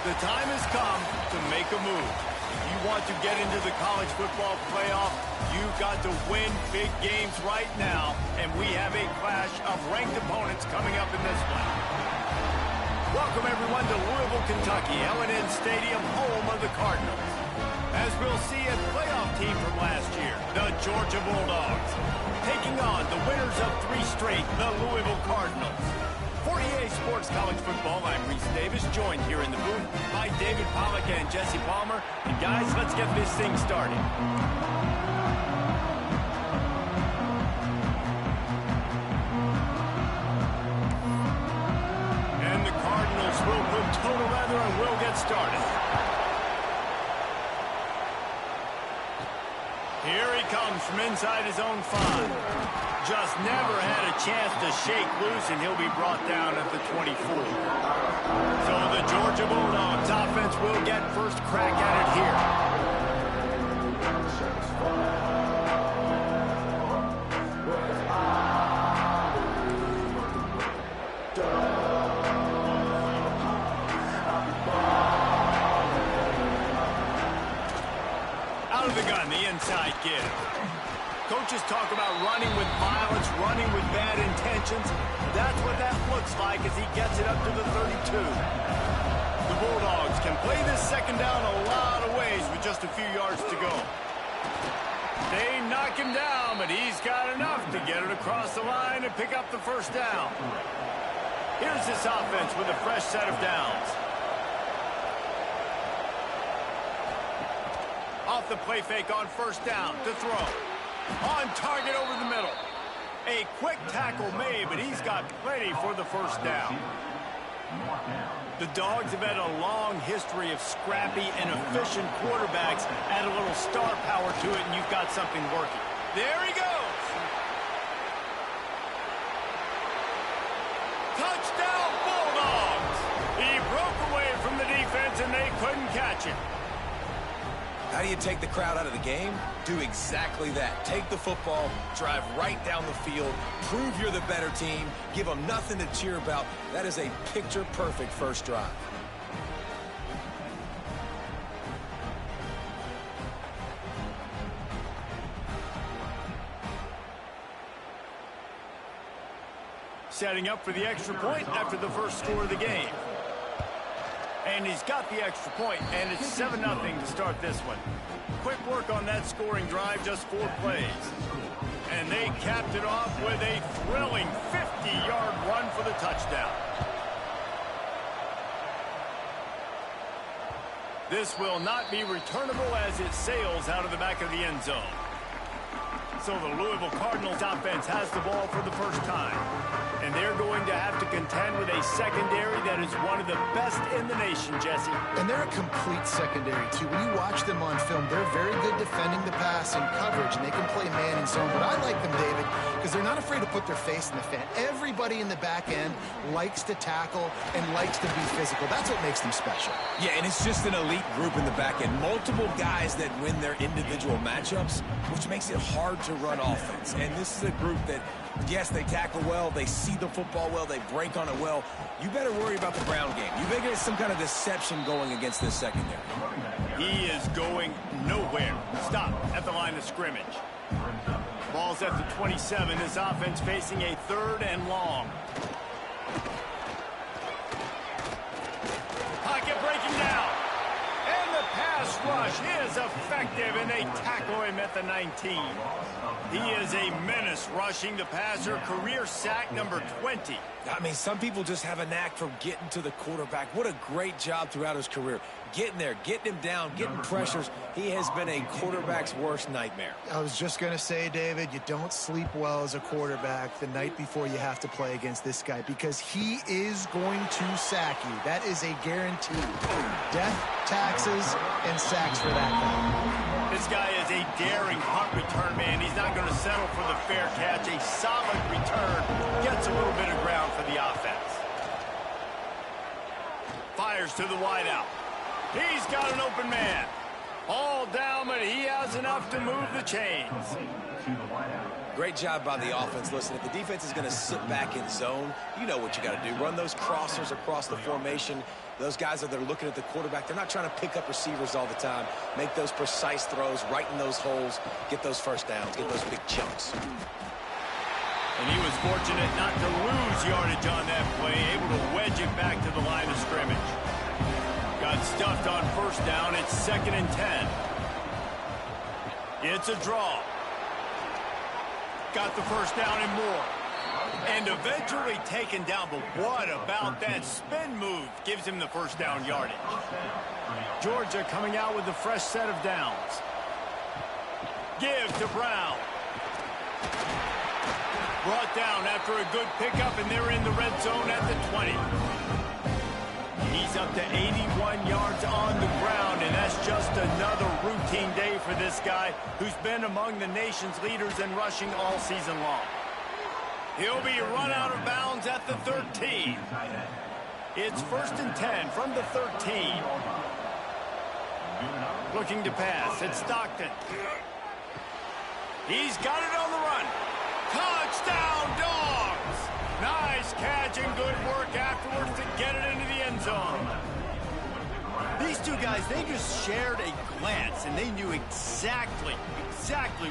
The time has come to make a move. If you want to get into the college football playoff, you've got to win big games right now, and we have a clash of ranked opponents coming up in this one. Welcome, everyone, to Louisville, Kentucky, L&N Stadium, home of the Cardinals. As we'll see, a playoff team from last year, the Georgia Bulldogs, taking on the winners of 3 straight, the Louisville Cardinals. For EA Sports College Football, I'm Reese Davis, joined here in the booth by David Pollack and Jesse Palmer. And guys, let's get this thing started. And the Cardinals will put total leather and will get started. Here he comes from inside his own 5. Just never had a chance to shake loose, and he'll be brought down at the 24. So the Georgia Bulldogs offense will get first crack at it here. Out of the gun, the inside give. Coaches talk about running with violence, running with bad intentions. That's what that looks like as he gets it up to the 32. The Bulldogs can play this second down a lot of ways with just a few yards to go. They knock him down, but he's got enough to get it across the line and pick up the first down. Here's this offense with a fresh set of downs. Off the play fake on first down to throw. On target over the middle. A quick tackle made, but he's got plenty for the first down. The Dogs have had a long history of scrappy and efficient quarterbacks. Add a little star power to it, and you've got something working. There he goes. Touchdown, Bulldogs. He broke away from the defense, and they couldn't catch him. How do you take the crowd out of the game? Do exactly that. Take the football, drive right down the field, prove you're the better team, give them nothing to cheer about. That is a picture-perfect first drive. Setting up for the extra point after the first score of the game. And he's got the extra point, and it's 7-0 to start this one. Quick work on that scoring drive, just 4 plays. And they capped it off with a thrilling 50-yard run for the touchdown. This will not be returnable as it sails out of the back of the end zone. So the Louisville Cardinals offense has the ball for the first time. And they're going to have to contend with a secondary that is one of the best in the nation, Jesse. And they're a complete secondary, too. When you watch them on film, they're very good defending the pass and coverage, and they can play man and zone. But I like them, David, because they're not afraid to put their face in the fan. Everybody in the back end likes to tackle and likes to be physical. That's what makes them special. Yeah, and it's just an elite group in the back end. Multiple guys that win their individual matchups, which makes it hard to run offense. And this is a group that, yes, they tackle well, they see the football well, they break on it well. You better worry about the ground game. You better get some kind of deception going against this secondary. He is going nowhere. Stop at the line of scrimmage. Ball's at the 27. This offense facing a 3rd and long. Pocket breaking down. And the pass rush is effective, and they tackle him at the 19. He is a menace rushing the passer, career sack number 20. I mean, some people just have a knack for getting to the quarterback. What a great job throughout his career. Getting there, getting him down, getting pressures. He has been a quarterback's worst nightmare. I was just going to say, David, you don't sleep well as a quarterback the night before you have to play against this guy because he is going to sack you. That is a guarantee. Death, taxes, and sacks for that guy. This guy is a daring punt return man. He's not going to settle for the fair catch. A solid return. Gets a little bit of ground for the offense. Fires to the wideout. He's got an open man. All down, but he has enough to move the chains. Great job by the offense. Listen, if the defense is going to sit back in zone, you know what you got to do. Run those crossers across the formation. Those guys that are looking at the quarterback, they're not trying to pick up receivers all the time. Make those precise throws, right in those holes, get those first downs, get those big chunks. And he was fortunate not to lose yardage on that play, able to wedge it back to the line of scrimmage. Got stuffed on first down. It's 2nd and 10. It's a draw. Got the first down and more. And eventually taken down, but what about that spin move? Gives him the first down yardage. Georgia coming out with a fresh set of downs. Give to Brown. Brought down after a good pickup, and they're in the red zone at the 20. He's up to 81 yards on the ground, and that's just another routine day for this guy who's been among the nation's leaders in rushing all season long. He'll be run out of bounds at the 13. It's 1st and 10 from the 13. Looking to pass. It's Stockton. He's got it on the run. Touchdown, Dogs! Nice catch and good work afterwards to get it into the end zone. These two guys, they just shared a glance, and they knew exactly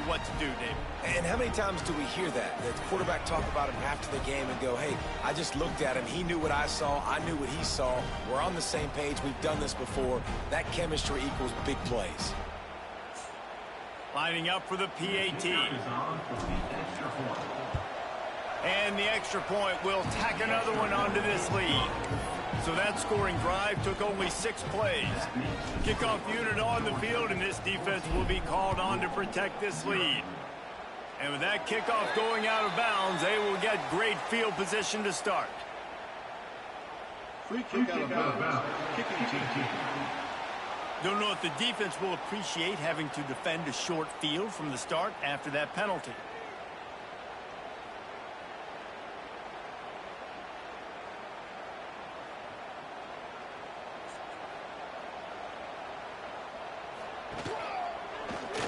what to do, David. And how many times do we hear that? The quarterback talk about him after the game and go, hey, I just looked at him. He knew what I saw. I knew what he saw. We're on the same page. We've done this before. That chemistry equals big plays. Lining up for the PAT. And the extra point will tack another one onto this lead. So that scoring drive took only 6 plays. Kickoff unit on the field, and this defense will be called on to protect this lead. And with that kickoff going out of bounds, they will get great field position to start. Free kick out of bounds. Kicking team. Don't know if the defense will appreciate having to defend a short field from the start after that penalty.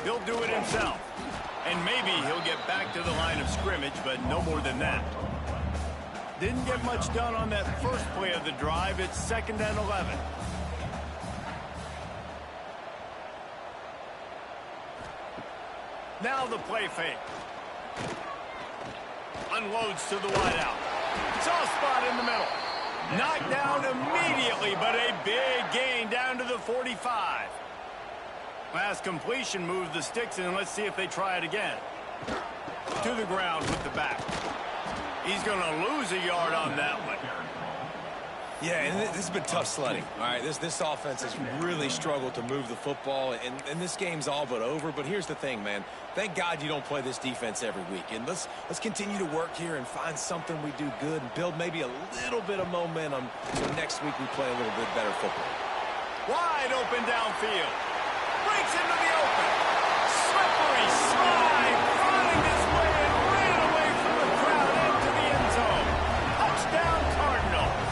He'll do it himself. And maybe he'll get back to the line of scrimmage, but no more than that. Didn't get much done on that first play of the drive. It's 2nd and 11. Now the play fake. Unloads to the wideout. Soft spot in the middle. Knocked down immediately, but a big gain down to the 45. Last completion moved the sticks, and let's see if they try it again. To the ground with the back. He's going to lose a yard on that one. Yeah, and this has been tough sledding. All right, this offense has really struggled to move the football, and this game's all but over. But here's the thing, man. Thank God you don't play this defense every week. And let's continue to work here and find something we do good and build maybe a little bit of momentum so next week we play a little bit better football. Wide open downfield. Breaks into the open. Slippery slide. Running his way and ran away from the crowd into the end zone. Touchdown, Cardinals.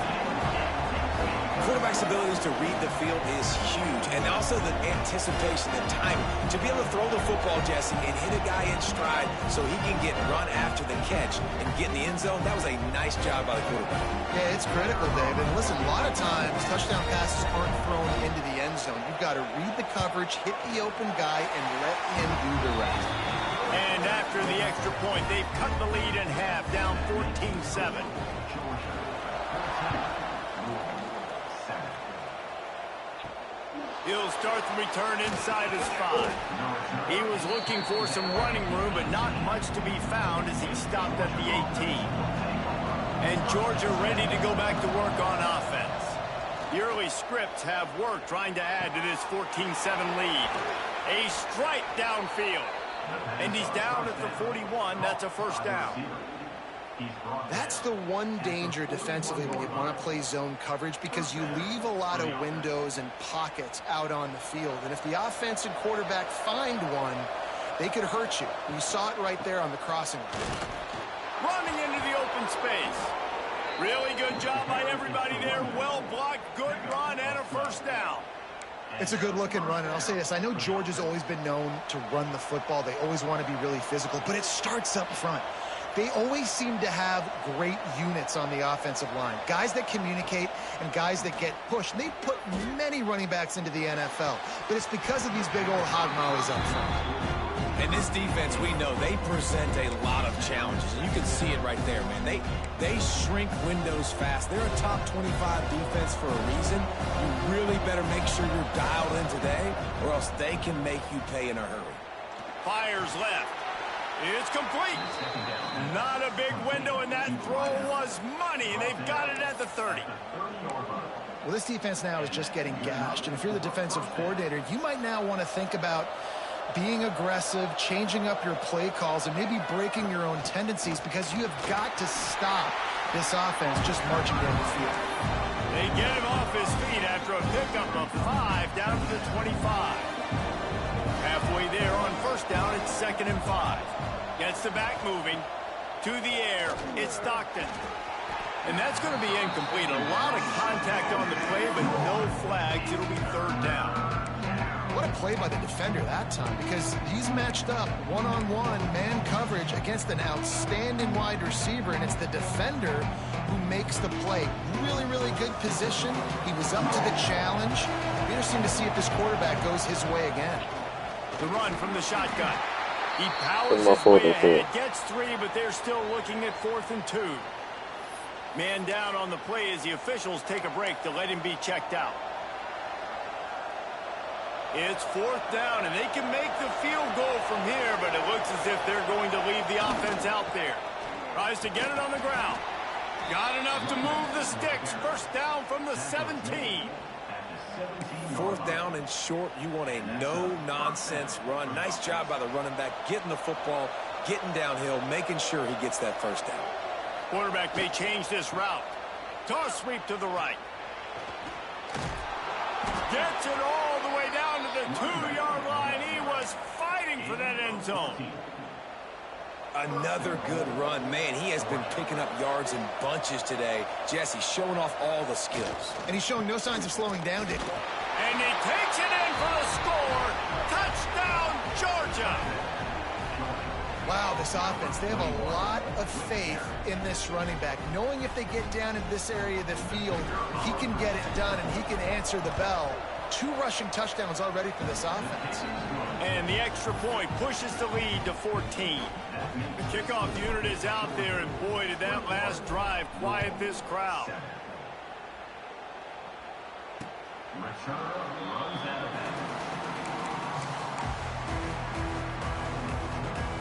Quarterback's abilities to read the field is huge, and also the anticipation, the timing. To be able to throw the football, Jesse, and hit a guy in stride so he can get run after the catch and get in the end zone, that was a nice job by the quarterback. Yeah, it's critical, David. And listen, a lot of times touchdown passes aren't thrown into the end zone. You've got to read the coverage, hit the open guy, and let him do the rest. And after the extra point, they've cut the lead in half, down 14-7. He'll start the return inside his 5. He was looking for some running room, but not much to be found as he stopped at the 18. And Georgia ready to go back to work on offense. The early scripts have worked trying to add to this 14-7 lead. A strike downfield. And he's down at the 41. That's a first down. That's the one danger defensively when you want to play zone coverage, because you leave a lot of windows and pockets out on the field. And if the offense and quarterback find one, they could hurt you. You saw it right there on the crossing. Running into the open space. Really good job by everybody there. Well blocked, good run, and a first down. It's a good-looking run, and I'll say this. I know Georgia's always been known to run the football. They always want to be really physical, but it starts up front. They always seem to have great units on the offensive line. Guys that communicate and guys that get pushed. And they put many running backs into the NFL, but it's because of these big old hog mollies up front. And this defense, we know, they present a lot of challenges. And you can see it right there, man. They shrink windows fast. They're a top 25 defense for a reason. You really better make sure you're dialed in today, or else they can make you pay in a hurry. Fires left. It's complete. Not a big window, and that throw was money. They've got it at the 30. Well, this defense now is just getting gashed. And if you're the defensive coordinator, you might now want to think about being aggressive, changing up your play calls, and maybe breaking your own tendencies, because you have got to stop this offense just marching down the field. They get him off his feet after a pickup of 5 down to the 25. Halfway there on first down, it's 2nd and 5. Gets the back moving. To the air, it's Stockton. And that's going to be incomplete. A lot of contact on the play, but no flags. It'll be 3rd down. What a play by the defender that time, because he's matched up one-on-one man coverage against an outstanding wide receiver, and it's the defender who makes the play. Really, really good position. He was up to the challenge. Interesting to see if this quarterback goes his way again. The run from the shotgun. He powers his way ahead, gets 3, but they're still looking at 4th and 2. Man down on the play as the officials take a break to let him be checked out. It's 4th down, and they can make the field goal from here, but it looks as if they're going to leave the offense out there. Tries to get it on the ground. Got enough to move the sticks. 1st down from the 17. 4th down and short, you want a no-nonsense run. Nice job by the running back, getting the football, getting downhill, making sure he gets that 1st down. Quarterback may change this route. Toss sweep to the right. Gets it all the way down to the 2-yard line. He was fighting for that end zone. Another good run. Man, he has been picking up yards in bunches today. Jesse showing off all the skills. And he's showing no signs of slowing down, Dick. And he takes it in for the score. Touchdown, Georgia. Wow, this offense, they have a lot of faith in this running back. Knowing if they get down in this area of the field, he can get it done and he can answer the bell. 2 rushing touchdowns already for this offense. And the extra point pushes the lead to 14. The kickoff unit is out there, and boy, did that last drive quiet this crowd.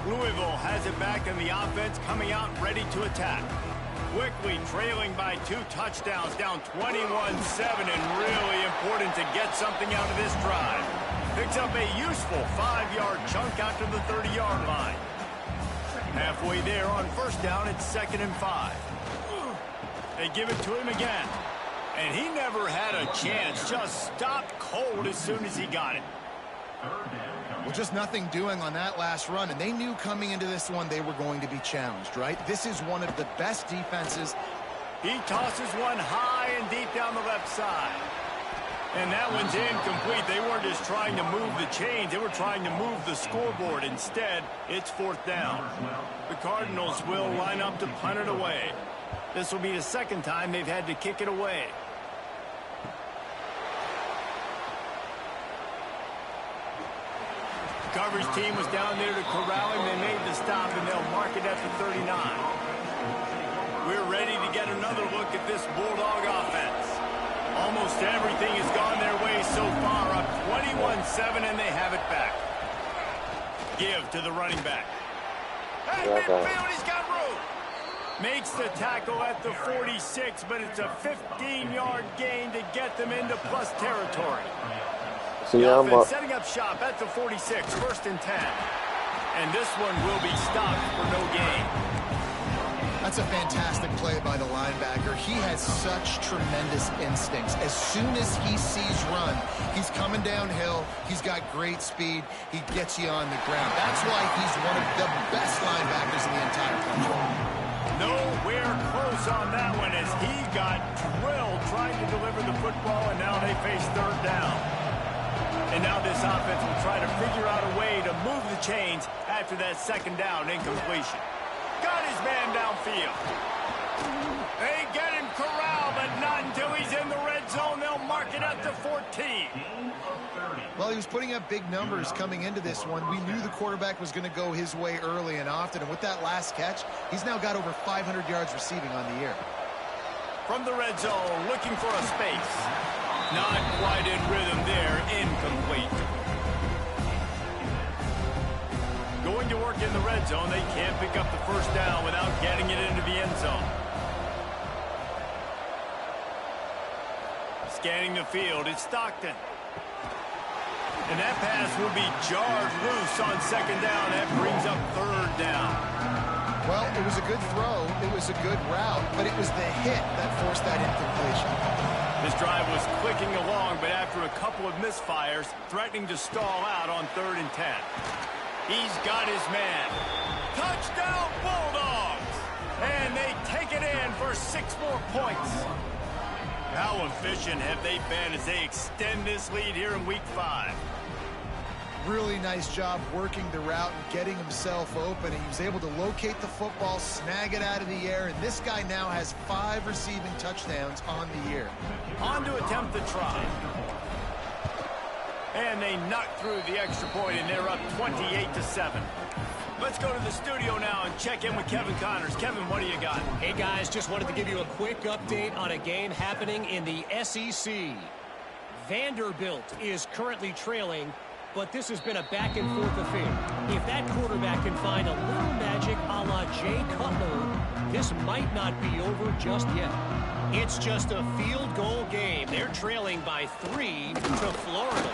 Louisville has it back, and the offense coming out ready to attack. Quickly trailing by 2 touchdowns, down 21-7, and really important to get something out of this drive. Picks up a useful 5-yard chunk out to the 30-yard line. Halfway there on first down, it's 2nd and 5. They give it to him again. And he never had a chance, just stopped cold as soon as he got it. Well, just nothing doing on that last run, and they knew coming into this one they were going to be challenged, right? This is one of the best defenses. He tosses one high and deep down the left side. And that one's incomplete. They weren't just trying to move the chains. They were trying to move the scoreboard. Instead, it's 4th down. The Cardinals will line up to punt it away. This will be the 2nd time they've had to kick it away. The coverage team was down there to corral him. They made the stop, and they'll mark it at the 39. We're ready to get another look at this Bulldog offense. Almost everything has gone their way so far, up 21-7, and they have it back. Give to the running back. Hey, midfield, he's got room. Makes the tackle at the 46, but it's a 15-yard gain to get them into plus territory. The offense setting up shop at the 46, 1st and 10. And this one will be stopped for no gain. That's a fantastic play by the linebacker. He has such tremendous instincts. As soon as he sees run, he's coming downhill. He's got great speed. He gets you on the ground. That's why he's one of the best linebackers in the entire country. Nowhere close on that one as he got drilled trying to deliver the football, and now they face 3rd down. And now this offense will try to figure out a way to move the chains after that second down incompletion. Got his man downfield. They get him corralled, but not until he's in the red zone. They'll mark it at the 14. Well, he was putting up big numbers coming into this one. We knew the quarterback was going to go his way early and often. And with that last catch, he's now got over 500 yards receiving on the year. From the red zone, looking for a space. Not quite in rhythm there. Incomplete. Going to work in the red zone. They can't pick up the first down without getting it into the end zone. Scanning the field, it's Stockton. And that pass will be jarred loose on second down. That brings up third down. Well, it was a good throw. It was a good route, but it was the hit that forced that incompletion. This drive was clicking along, but after a couple of misfires, threatening to stall out on 3rd and 10. He's got his man. Touchdown, Bulldogs! And they take it in for 6 more points. How efficient have they been as they extend this lead here in Week 5? Really nice job working the route and getting himself open. He was able to locate the football, snag it out of the air, and this guy now has 5 receiving touchdowns on the year. On to attempt the try. And they knock through the extra point, and they're up 28-7. Let's go to the studio now and check in with Kevin Connors. Kevin, what do you got? Hey, guys, just wanted to give you a quick update on a game happening in the SEC. Vanderbilt is currently trailing, but this has been a back-and-forth affair. If that quarterback can find a little magic a la Jay Cutler, this might not be over just yet. It's just a field goal game. They're trailing by 3 to Florida.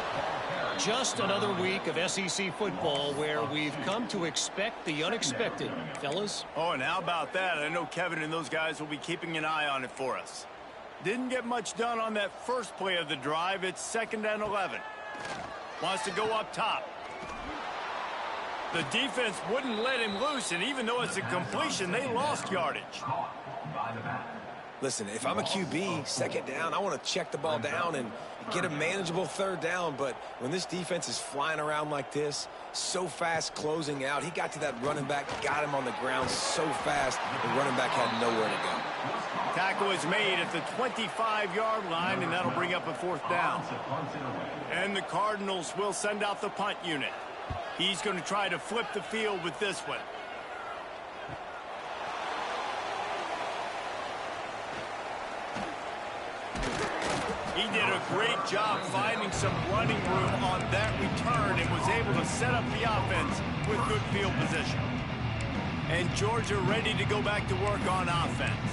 Just another week of SEC football where we've come to expect the unexpected, fellas. Oh, and how about that? I know Kevin and those guys will be keeping an eye on it for us. Didn't get much done on that first play of the drive. It's 2nd and 11. Wants to go up top. The defense wouldn't let him loose, and even though it's a completion, they lost yardage. Listen, if I'm a QB, 2nd down, I want to check the ball down and get a manageable 3rd down. But when this defense is flying around like this, so fast closing out, he got to that running back, got him on the ground so fast, the running back had nowhere to go. Tackle is made at the 25-yard line, and that'll bring up a 4th down. And the Cardinals will send out the punt unit. He's going to try to flip the field with this one. He did a great job finding some running room on that return and was able to set up the offense with good field position. And Georgia ready to go back to work on offense.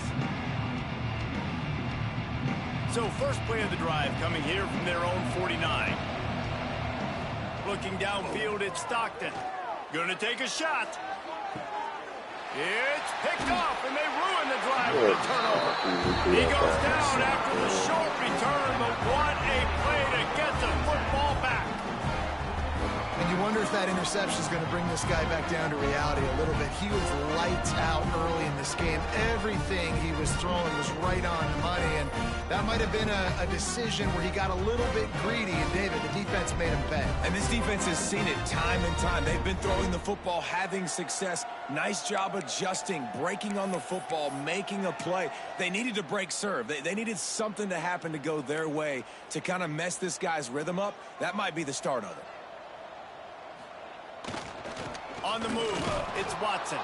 So first play of the drive coming here from their own 49. Looking downfield at Stockton. Gonna take a shot. It's picked off, and they ruin the drive with a turnover. He goes down after the short return, but what a play to get the football back. And you wonder if that interception is going to bring this guy back down to reality a little bit. He was lights out early in this game. Everything he was throwing was right on the money, and that might have been a decision where he got a little bit greedy, and David, the defense made him pay. And this defense has seen it time and time. They've been throwing the football, having success. Nice job adjusting, breaking on the football, making a play. They needed to break serve. They needed something to happen to go their way to kind of mess this guy's rhythm up. That might be the start of it. On the move, it's Watson.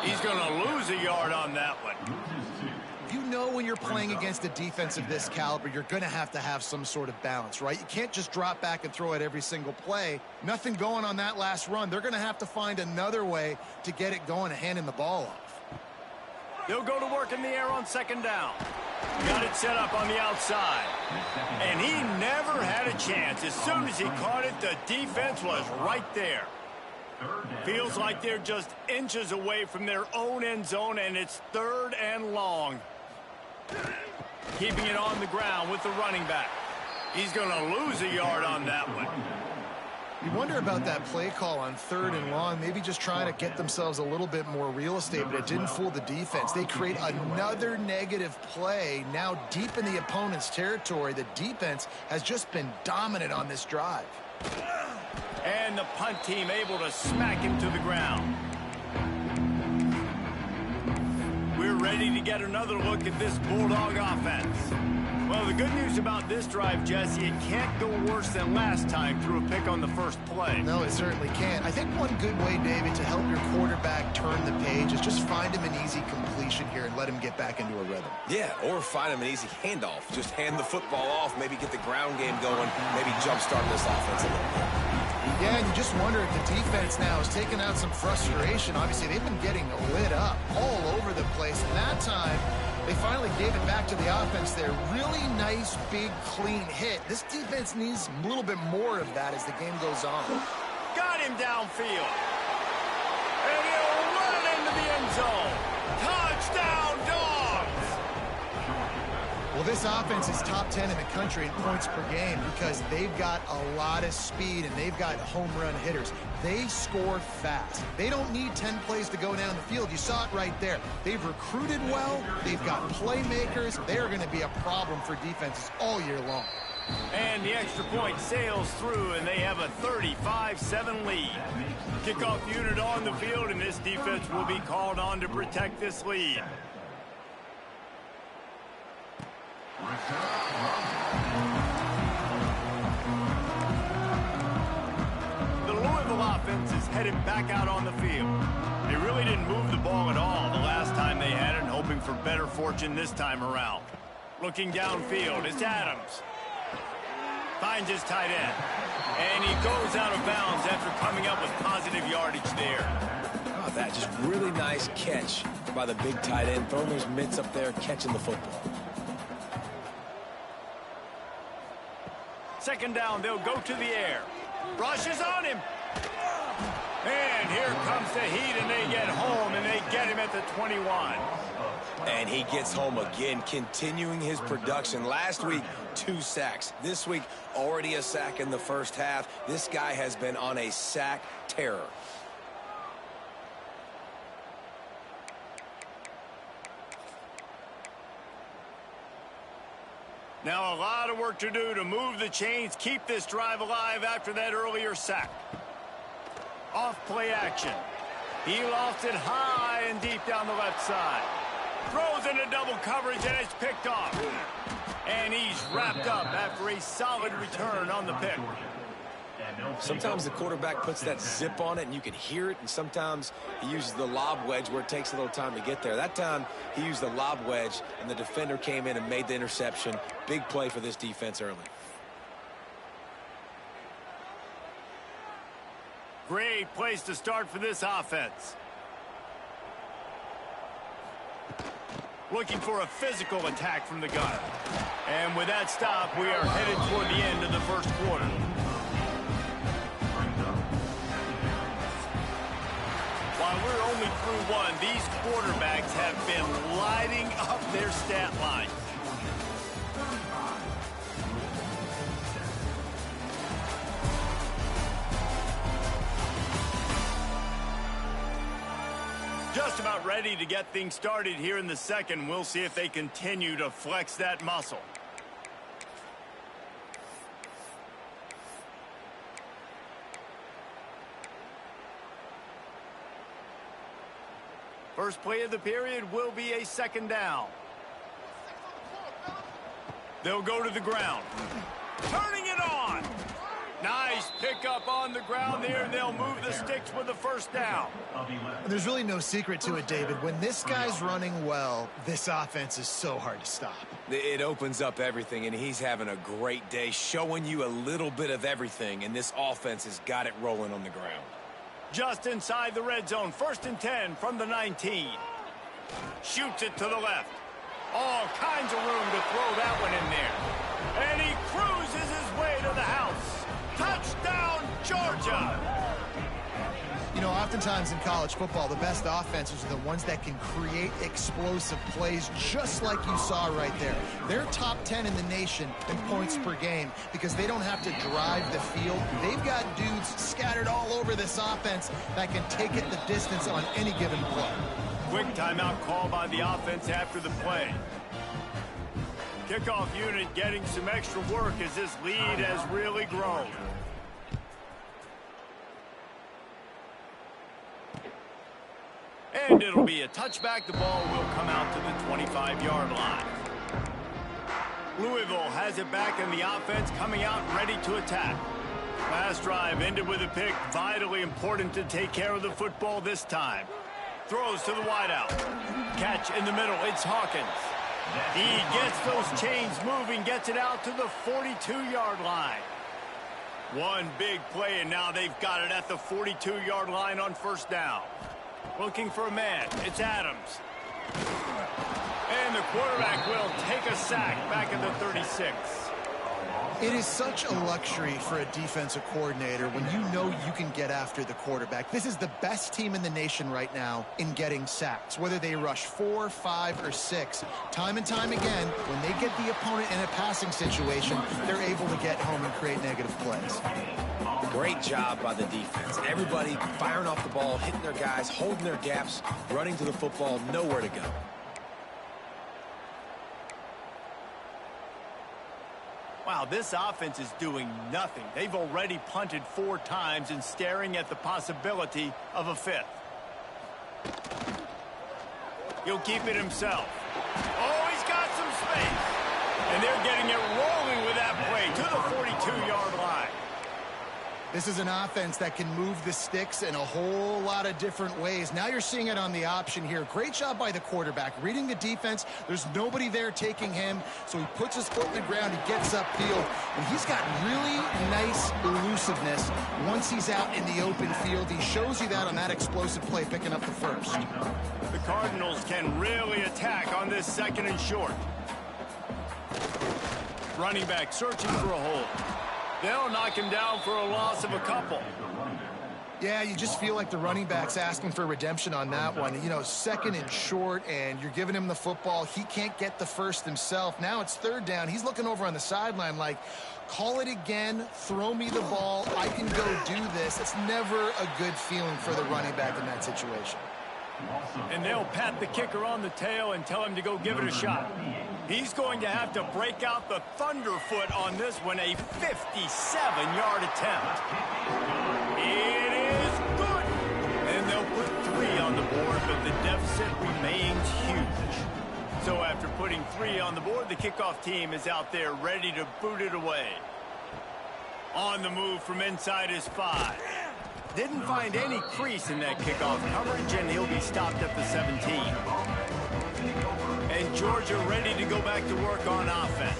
He's going to lose a yard on that one. You know when you're playing against a defense of this caliber, you're going to have some sort of balance, right? You can't just drop back and throw it every single play. Nothing going on that last run. They're going to have to find another way to get it going and handing the ball off. They'll go to work in the air on 2nd down. Got it set up on the outside. And he never had a chance. As soon as he caught it, the defense was right there. Feels like they're just inches away from their own end zone, and it's 3rd and long. Keeping it on the ground with the running back. He's going to lose a yard on that one. You wonder about that play call on 3rd and long, maybe just trying to get themselves a little bit more real estate, but it didn't fool the defense. They create another negative play now deep in the opponent's territory. The defense has just been dominant on this drive. And the punt team able to smack him to the ground. We're ready to get another look at this Bulldog offense. Well, the good news about this drive, Jesse, it can't go worse than last time through a pick on the first play. No, it certainly can't. I think one good way, David, to help your quarterback turn the page is just find him an easy completion here and let him get back into a rhythm. Yeah, or find him an easy handoff. Just hand the football off, maybe get the ground game going, maybe jumpstart this offense a little bit. Yeah, and you just wonder if the defense now is taking out some frustration. Obviously, they've been getting lit up all over the place. And that time, they finally gave it back to the offense there. Really nice, big, clean hit. This defense needs a little bit more of that as the game goes on. Got him downfield. And he'll run it into the end zone. Touchdown, Dogs! Well, this offense is top 10 in the country in points per game because they've got a lot of speed and they've got home run hitters. They score fast. They don't need 10 plays to go down the field. You saw it right there. They've recruited well. They've got playmakers. They're going to be a problem for defenses all year long. And the extra point sails through, and they have a 35-7 lead. Kickoff unit on the field, and this defense will be called on to protect this lead. The Louisville offense is headed back out on the field. They really didn't move the ball at all the last time they had it, hoping for better fortune this time around. Looking downfield, it's Adams. Finds his tight end. And he goes out of bounds after coming up with positive yardage there. Oh, that just really nice catch by the big tight end. Throwing those mitts up there, catching the football. Second down, they'll go to the air. Rush is on him. And here comes the heat, and they get home, and they get him at the 21. And he gets home again, continuing his production. Last week, 2 sacks. This week, already a sack in the first half. This guy has been on a sack terror. Now a lot of work to do to move the chains, keep this drive alive after that earlier sack. Off play action. He lost it high and deep down the left side. Throws into double coverage, and it's picked off. And he's wrapped up after a solid return on the pick. Sometimes the quarterback puts that zip on it and you can hear it, and sometimes he uses the lob wedge where it takes a little time to get there. That time he used the lob wedge and the defender came in and made the interception. Big play for this defense early. Great place to start for this offense. Looking for a physical attack from the gunner. And with that stop, we are headed toward the end of the first quarter. While we're only through one, these quarterbacks have been lighting up their stat line. Just about ready to get things started here in the second. We'll see if they continue to flex that muscle. First play of the period will be a second down. They'll go to the ground. Turning it on. Nice pickup on the ground there. They'll move the sticks with the first down. There's really no secret to it, David. When this guy's running well, this offense is so hard to stop. It opens up everything, and he's having a great day, showing you a little bit of everything, and this offense has got it rolling on the ground. Just inside the red zone, 1st and 10 from the 19. Shoots it to the left. All kinds of room to throw that one in there. And he cruises his way to the house. Touchdown, Georgia! You know, oftentimes in college football, the best offenses are the ones that can create explosive plays just like you saw right there. They're top 10 in the nation in points per game because they don't have to drive the field. They've got dudes scattered all over this offense that can take it the distance on any given play. Quick timeout call by the offense after the play. Kickoff unit getting some extra work as this lead has really grown. And it'll be a touchback. The ball will come out to the 25-yard line. Louisville has it back in the offense, coming out ready to attack. Last drive ended with a pick. Vitally important to take care of the football this time. Throws to the wideout. Catch in the middle. It's Hawkins. He gets those chains moving, gets it out to the 42-yard line. One big play, and now they've got it at the 42-yard line on first down. Looking for a man. It's Adams. And the quarterback will take a sack back at the 36. It is such a luxury for a defensive coordinator when you know you can get after the quarterback. This is the best team in the nation right now in getting sacks, whether they rush 4, 5, or 6. Time and time again, when they get the opponent in a passing situation, they're able to get home and create negative plays. Great job by the defense. Everybody firing off the ball, hitting their guys, holding their gaps, running to the football, nowhere to go. Wow, this offense is doing nothing. They've already punted 4 times and staring at the possibility of a 5th. He'll keep it himself. Oh, he's got some space. And they're getting it rolling with that play to the 42-yard line. This is an offense that can move the sticks in a whole lot of different ways. Now you're seeing it on the option here. Great job by the quarterback. Reading the defense, there's nobody there taking him, so he puts his foot in the ground, he gets upfield, and he's got really nice elusiveness once he's out in the open field. He shows you that on that explosive play, picking up the first. The Cardinals can really attack on this 2nd and short. Running back searching for a hole. They'll knock him down for a loss of a couple. Yeah, you just feel like the running back's asking for redemption on that one. You know, 2nd and short, and you're giving him the football. He can't get the first himself. Now it's 3rd down. He's looking over on the sideline like, call it again, throw me the ball, I can go do this. It's never a good feeling for the running back in that situation. And they'll pat the kicker on the tail and tell him to go give it a shot. He's going to have to break out the thunderfoot on this one, a 57-yard attempt. It is good. And they'll put 3 on the board, but the deficit remains huge. So after putting 3 on the board, the kickoff team is out there ready to boot it away. On the move from inside his 5. Didn't find any crease in that kickoff coverage, and he'll be stopped at the 17. And Georgia ready to go back to work on offense.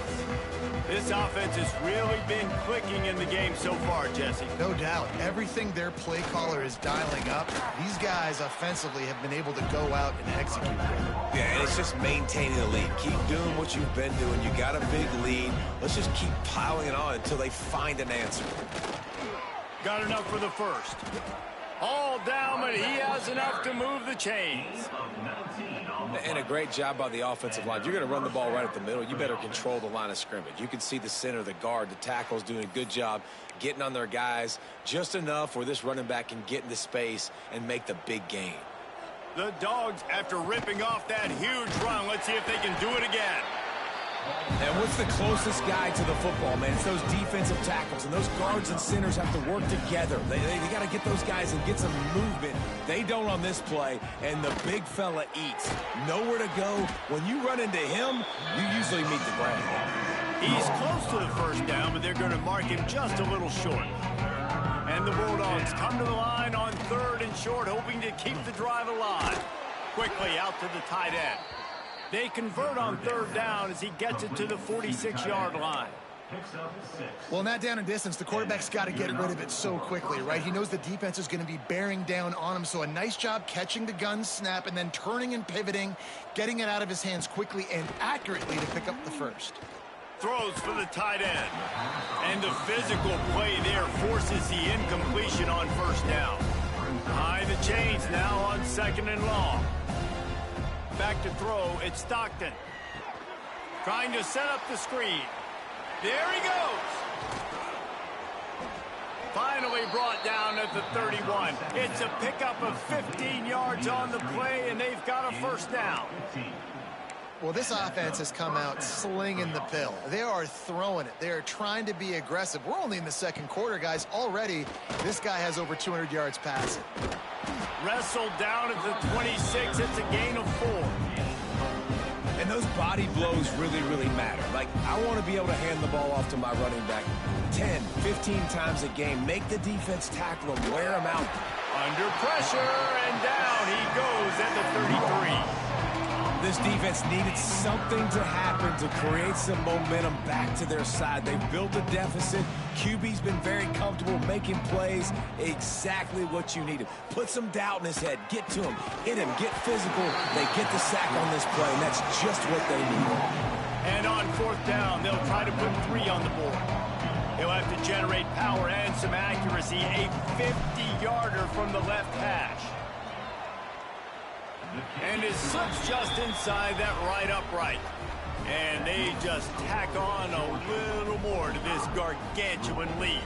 This offense has really been clicking in the game so far, Jesse. No doubt. Everything their play caller is dialing up, these guys offensively have been able to go out and execute with it. Yeah, and it's just maintaining the lead. Keep doing what you've been doing. You got a big lead. Let's just keep piling it on until they find an answer. Got enough for the first. All down, but he has enough to move the chains. And a great job by the offensive line. You're going to run the ball right at the middle. You better control the line of scrimmage. You can see the center, the guard, the tackles doing a good job getting on their guys just enough where this running back can get into space and make the big gain. The Dogs, after ripping off that huge run, let's see if they can do it again. And what's the closest guy to the football, man? It's those defensive tackles, and those guards and centers have to work together. They got to get those guys and get some movement. They don't on this play, and the big fella eats. Nowhere to go. When you run into him, you usually meet the ground. He's close to the first down, but they're going to mark him just a little short. And the Bulldogs come to the line on 3rd and short, hoping to keep the drive alive. Quickly out to the tight end. They convert on 3rd down as he gets it to the 46-yard line. Well, in that down and distance, the quarterback's got to get rid of it so quickly, right? He knows the defense is going to be bearing down on him, so a nice job catching the gun snap and then turning and pivoting, getting it out of his hands quickly and accurately to pick up the first. Throws for the tight end. And the physical play there forces the incompletion on 1st down. Behind the chains now on 2nd and long. Back to throw, it's Stockton. Trying to set up the screen. There he goes. Finally brought down at the 31. It's a pickup of 15 yards on the play, and they've got a 1st down. Well, this offense has come out slinging the pill. They are throwing it. They are trying to be aggressive. We're only in the 2nd quarter, guys. Already, this guy has over 200 yards passing. Wrestled down at the 26. It's a gain of 4. And those body blows really, really matter. Like, I want to be able to hand the ball off to my running back 10, 15 times a game. Make the defense tackle him, wear him out. Under pressure, and down he goes at the 33. This defense needed something to happen to create some momentum back to their side. They've built a deficit. QB's been very comfortable making plays. Exactly what you needed. Put some doubt in his head. Get to him. Hit him. Get physical. They get the sack on this play, and that's just what they need. And on 4th down, they'll try to put 3 on the board. He'll have to generate power and some accuracy. A 50-yarder from the left hash. And it slips just inside that right upright. And they just tack on a little more to this gargantuan lead.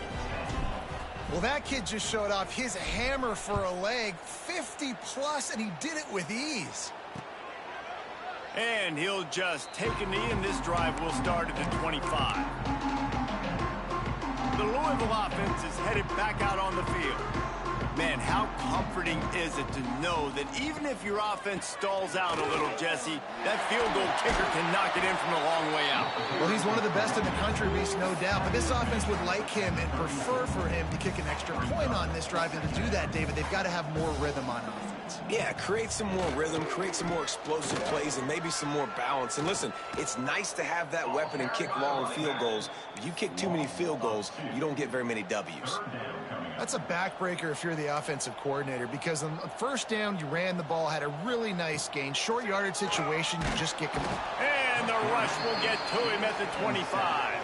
Well, that kid just showed off his hammer for a leg, 50-plus, and he did it with ease. And he'll just take a knee, and this drive will start at the 25. The Louisville offense is headed back out on the field. Man, how comforting is it to know that even if your offense stalls out a little, Jesse, that field goal kicker can knock it in from a long way out. Well, he's one of the best in the country, Reese, no doubt. But this offense would like him and prefer for him to kick an extra point on this drive. And to do that, David, they've got to have more rhythm on offense. Yeah, create some more rhythm, create some more explosive plays, and maybe some more balance. And listen, it's nice to have that weapon and kick long field goals. If you kick too many field goals, you don't get very many W's. That's a backbreaker if you're the offensive coordinator, because on the 1st down, you ran the ball, had a really nice gain. Short yardage situation, you just get complete. And the rush will get to him at the 25.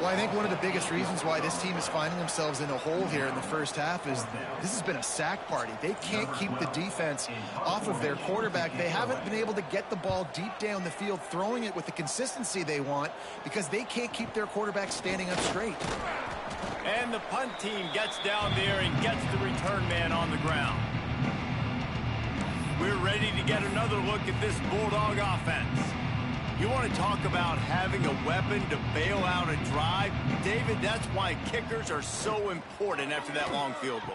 Well, I think one of the biggest reasons why this team is finding themselves in a hole here in the first half is this has been a sack party. They can't keep the defense off of their quarterback. They haven't been able to get the ball deep down the field, throwing it with the consistency they want, because they can't keep their quarterback standing up straight. And the punt team gets down there and gets the return man on the ground. We're ready to get another look at this Bulldog offense. You want to talk about having a weapon to bail out a drive? David, that's why kickers are so important after that long field goal.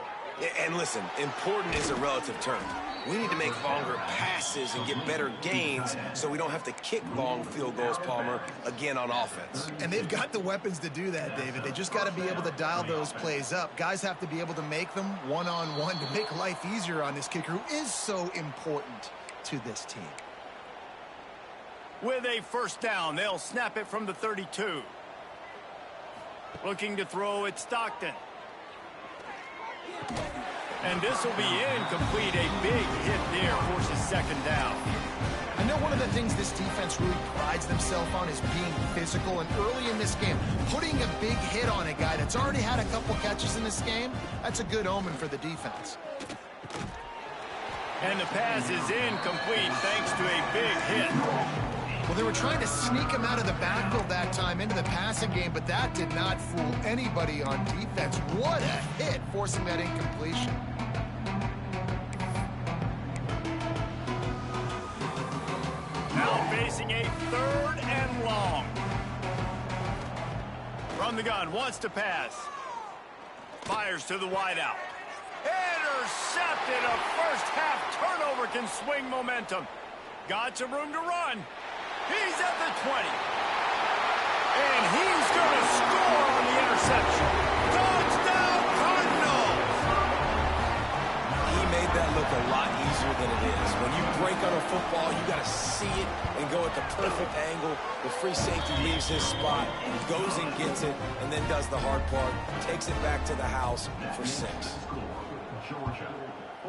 And listen, important is a relative term. We need to make longer passes and get better gains so we don't have to kick long field goals, Palmer, again on offense. And they've got the weapons to do that, David. They just got to be able to dial those plays up. Guys have to be able to make them one-on-one to make life easier on this kicker, who is so important to this team. With a 1st down, they'll snap it from the 32. Looking to throw at Stockton. And this will be incomplete. A big hit there forces 2nd down. I know one of the things this defense really prides themselves on is being physical. And early in this game, putting a big hit on a guy that's already had a couple catches in this game, that's a good omen for the defense. And the pass is incomplete thanks to a big hit. Well, they were trying to sneak him out of the backfield that time into the passing game, but that did not fool anybody on defense. What a hit, forcing that incompletion. Now facing a 3rd and long. From the gun, wants to pass. Fires to the wideout. Intercepted. A first-half turnover can swing momentum. Got some room to run. He's at the 20. And he's going to score on the interception. Touchdown, Cardinals! He made that look a lot easier than it is. When you break on a football, you got to see it and go at the perfect angle. The free safety leaves his spot, goes and gets it, and then does the hard part, takes it back to the house for 6. Georgia,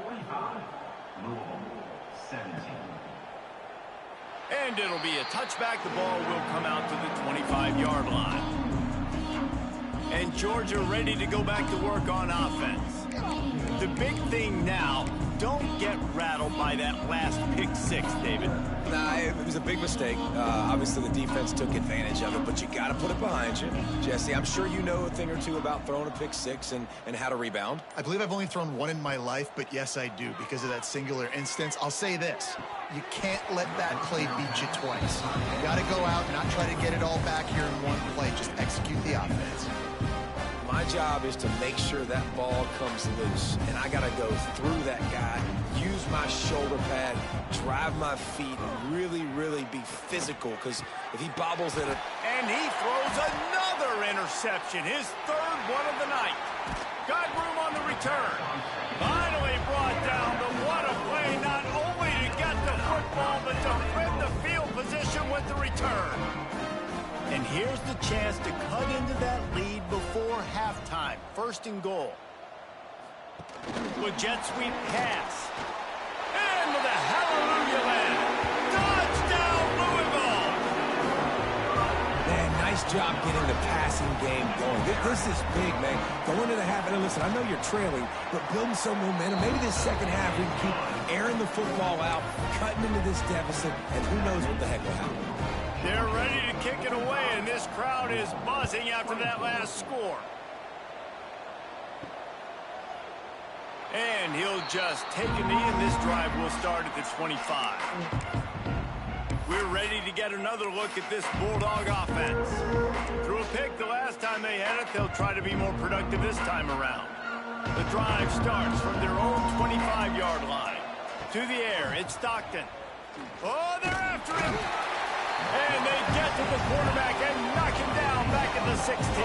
45. Louisville, 17. And it'll be a touchback. The ball will come out to the 25-yard line. And Georgia ready to go back to work on offense. The big thing now, don't get rattled by that last pick 6, David. Nah, it was a big mistake. Obviously, the defense took advantage of it, but you got to put it behind you. Jesse, I'm sure you know a thing or two about throwing a pick 6 and how to rebound. I believe I've only thrown one in my life, but yes, I do, because of that singular instance. I'll say this. You can't let that play beat you twice. You got to go out and not try to get it all back here in one play. Just execute the offense. My job is to make sure that ball comes loose, and I got to go through that guy, use my shoulder pad, drive my feet, and really, really be physical, because if he bobbles it... And he throws another interception, his third one of the night. Got room on the return. Finally brought down, but what a play, not only to get the football, but to win the field position with the return. And here's the chance to cut into that lead before halftime. First and goal. With jet sweep pass. And with a hallelujah land. Touchdown, Louisville! Man, nice job getting the passing game going. This is big, man. Going into the half, and listen, I know you're trailing, but building some momentum. Maybe this second half we can keep airing the football out, cutting into this deficit, and who knows what the heck will happen. They're ready to kick it away, and this crowd is buzzing after that last score. And he'll just take a knee, and this drive will start at the 25. We're ready to get another look at this Bulldog offense. Threw a pick the last time they had it. They'll try to be more productive this time around. The drive starts from their own 25-yard line. To the air, it's Stockton. Oh, they're after him. And they get to the quarterback and knock him down back at the 16.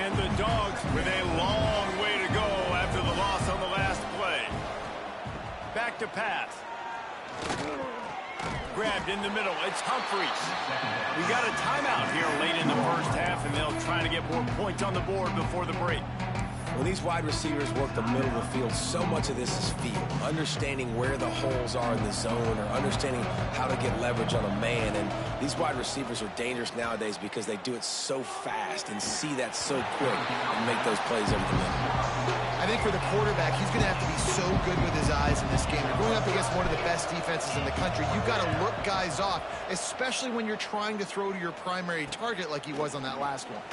And the Dogs with a long way to go after the loss on the last play. Back to pass. Grabbed in the middle. It's Humphries. We got a timeout here late in the first half, and they'll try to get more points on the board before the break. When these wide receivers work the middle of the field, so much of this is feel. Understanding where the holes are in the zone, or understanding how to get leverage on a man. And these wide receivers are dangerous nowadays because they do it so fast and see that so quick and make those plays over the middle. I think for the quarterback, he's going to have to be so good with his eyes in this game. You're going up against one of the best defenses in the country. You've got to look guys off, especially when you're trying to throw to your primary target like he was on that last one.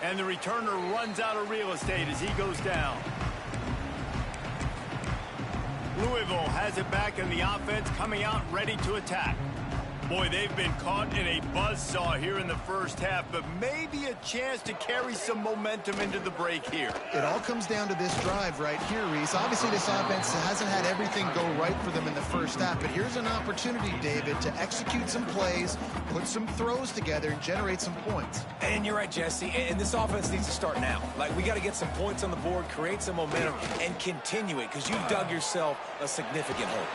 And the returner runs out of real estate as he goes down. Louisville has it back, and the offense coming out ready to attack. Boy, they've been caught in a buzzsaw here in the first half, but maybe a chance to carry some momentum into the break here. It all comes down to this drive right here, Reese. Obviously, this offense hasn't had everything go right for them in the first half, but here's an opportunity, David, to execute some plays, put some throws together, and generate some points. And you're right, Jesse, and this offense needs to start now. Like, we got to get some points on the board, create some momentum, and continue it, because you've dug yourself a significant hole.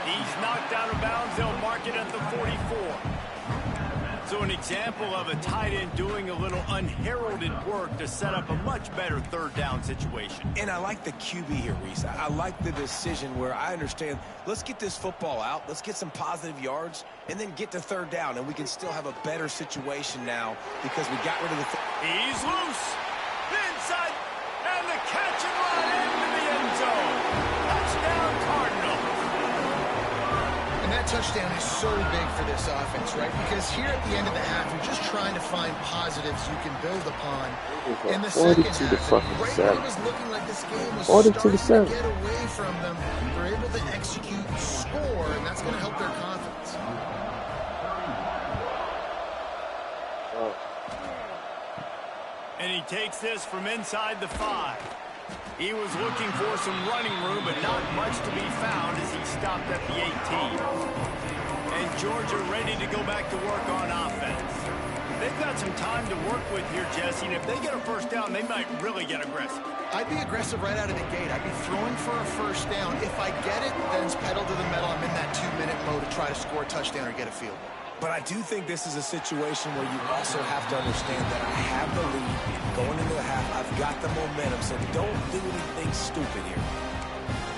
He's knocked out of bounds. They'll mark it at the 44. So an example of a tight end doing a little unheralded work to set up a much better third down situation. And I like the QB here, Reese. I like the decision where I understand, let's get this football out, let's get some positive yards, and then get to third down, and we can still have a better situation now because we got rid of the... He's loose. Inside, and the catch and run into the end zone. Touchdown, Cardinals. And that touchdown is so big for this offense, right? Because here at the end of the half, you're just trying to find positives you can build upon in the second half. Right when it was looking like this game was starting to get away from them, they're able to execute, score, and that's going to help their confidence. And he takes this from inside the 5. He was looking for some running room, but not much to be found as he stopped at the 18. And Georgia ready to go back to work on offense. They've got some time to work with here, Jesse, and if they get a first down, they might really get aggressive. I'd be aggressive right out of the gate. I'd be throwing for a first down. If I get it, then it's pedal to the metal. I'm in that 2-minute mode to try to score a touchdown or get a field goal. But I do think this is a situation where you also have to understand that I have the lead going into the half. I've got the momentum, so don't do anything stupid here.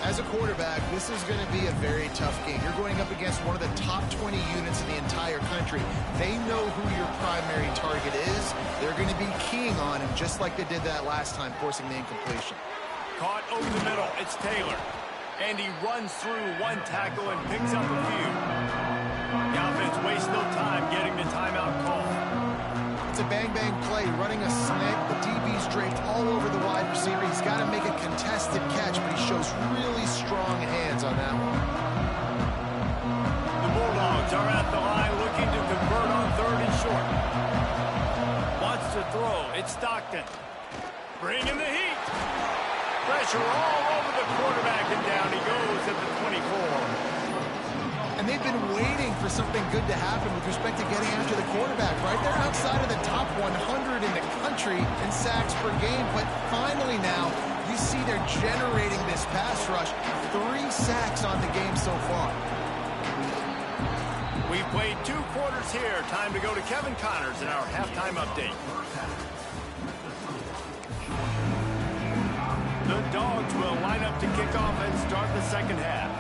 As a quarterback, this is going to be a very tough game. You're going up against one of the top 20 units in the entire country. They know who your primary target is. They're going to be keying on him, just like they did that last time, forcing the incompletion. Caught over the middle. It's Taylor. And he runs through one tackle and picks up a few. The offense wastes no time getting the timeout call. It's a bang-bang play, running a slant. The DB's draped all over the wide receiver. He's got to make a contested catch, but he shows really strong hands on that one. The Bulldogs are at the line looking to convert on 3rd and short. Wants to throw. It's Stockton. Bringing the heat. Pressure all over the quarterback, and down he goes at the 24. And they've been waiting for something good to happen with respect to getting after the quarterback, right? They're outside of the top 100 in the country in sacks per game, but finally now you see they're generating this pass rush. 3 sacks on the game so far. We've played 2 quarters here. Time to go to Kevin Connors in our halftime update. The Dogs will line up to kick off and start the second half.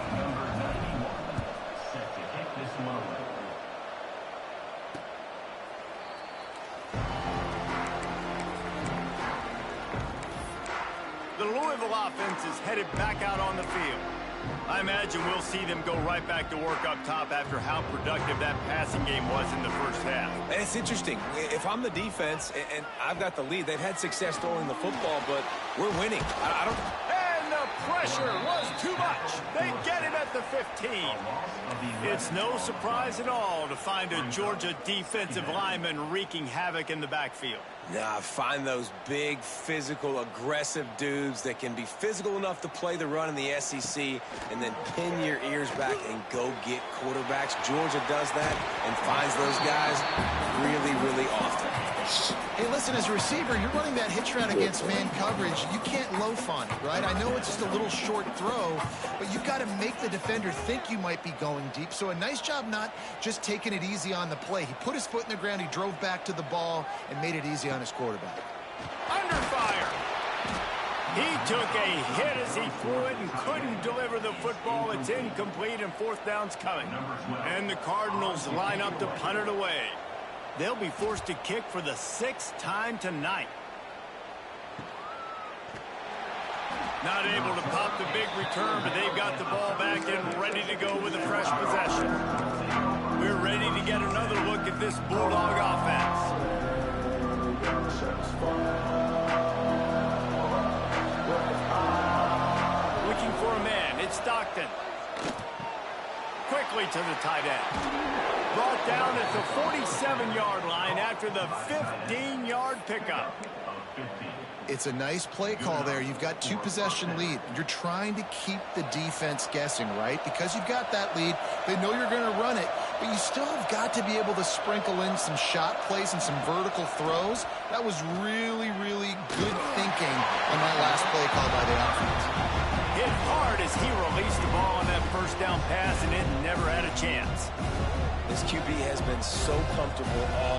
The Louisville offense is headed back out on the field. I imagine we'll see them go right back to work up top after how productive that passing game was in the first half. And it's interesting. If I'm the defense and I've got the lead, they've had success throwing the football, but we're winning. I don't... And the pressure was too much. They get him at the 15. It's no surprise at all to find a Georgia defensive lineman wreaking havoc in the backfield. Nah, find those big, physical, aggressive dudes that can be physical enough to play the run in the SEC and then pin your ears back and go get quarterbacks. Georgia does that and finds those guys really, really often. Hey, listen, as a receiver, you're running that hitch route against man coverage. You can't loaf on it, right? I know it's just a little short throw, but you've got to make the defender think you might be going deep. So a nice job not just taking it easy on the play. He put his foot in the ground, he drove back to the ball, and made it easy on his quarterback. Under fire. He took a hit as he threw it and couldn't deliver the football. It's incomplete and 4th down's coming. And the Cardinals line up to punt it away. They'll be forced to kick for the 6th time tonight. Not able to pop the big return, but they've got the ball back and ready to go with a fresh possession. We're ready to get another look at this Bulldog offense. Looking for a man. It's Stockton. Quickly to the tight end. Brought down at the 47-yard line after the 15-yard pickup. It's a nice play call there. You've got 2-possession lead. You're trying to keep the defense guessing, right? Because you've got that lead, they know you're going to run it, but you still have got to be able to sprinkle in some shot plays and some vertical throws. That was really, really good thinking on that last play call by the offense. Hit hard as he released the ball on that 1st down pass, and it never had a chance. This QB has been so comfortable all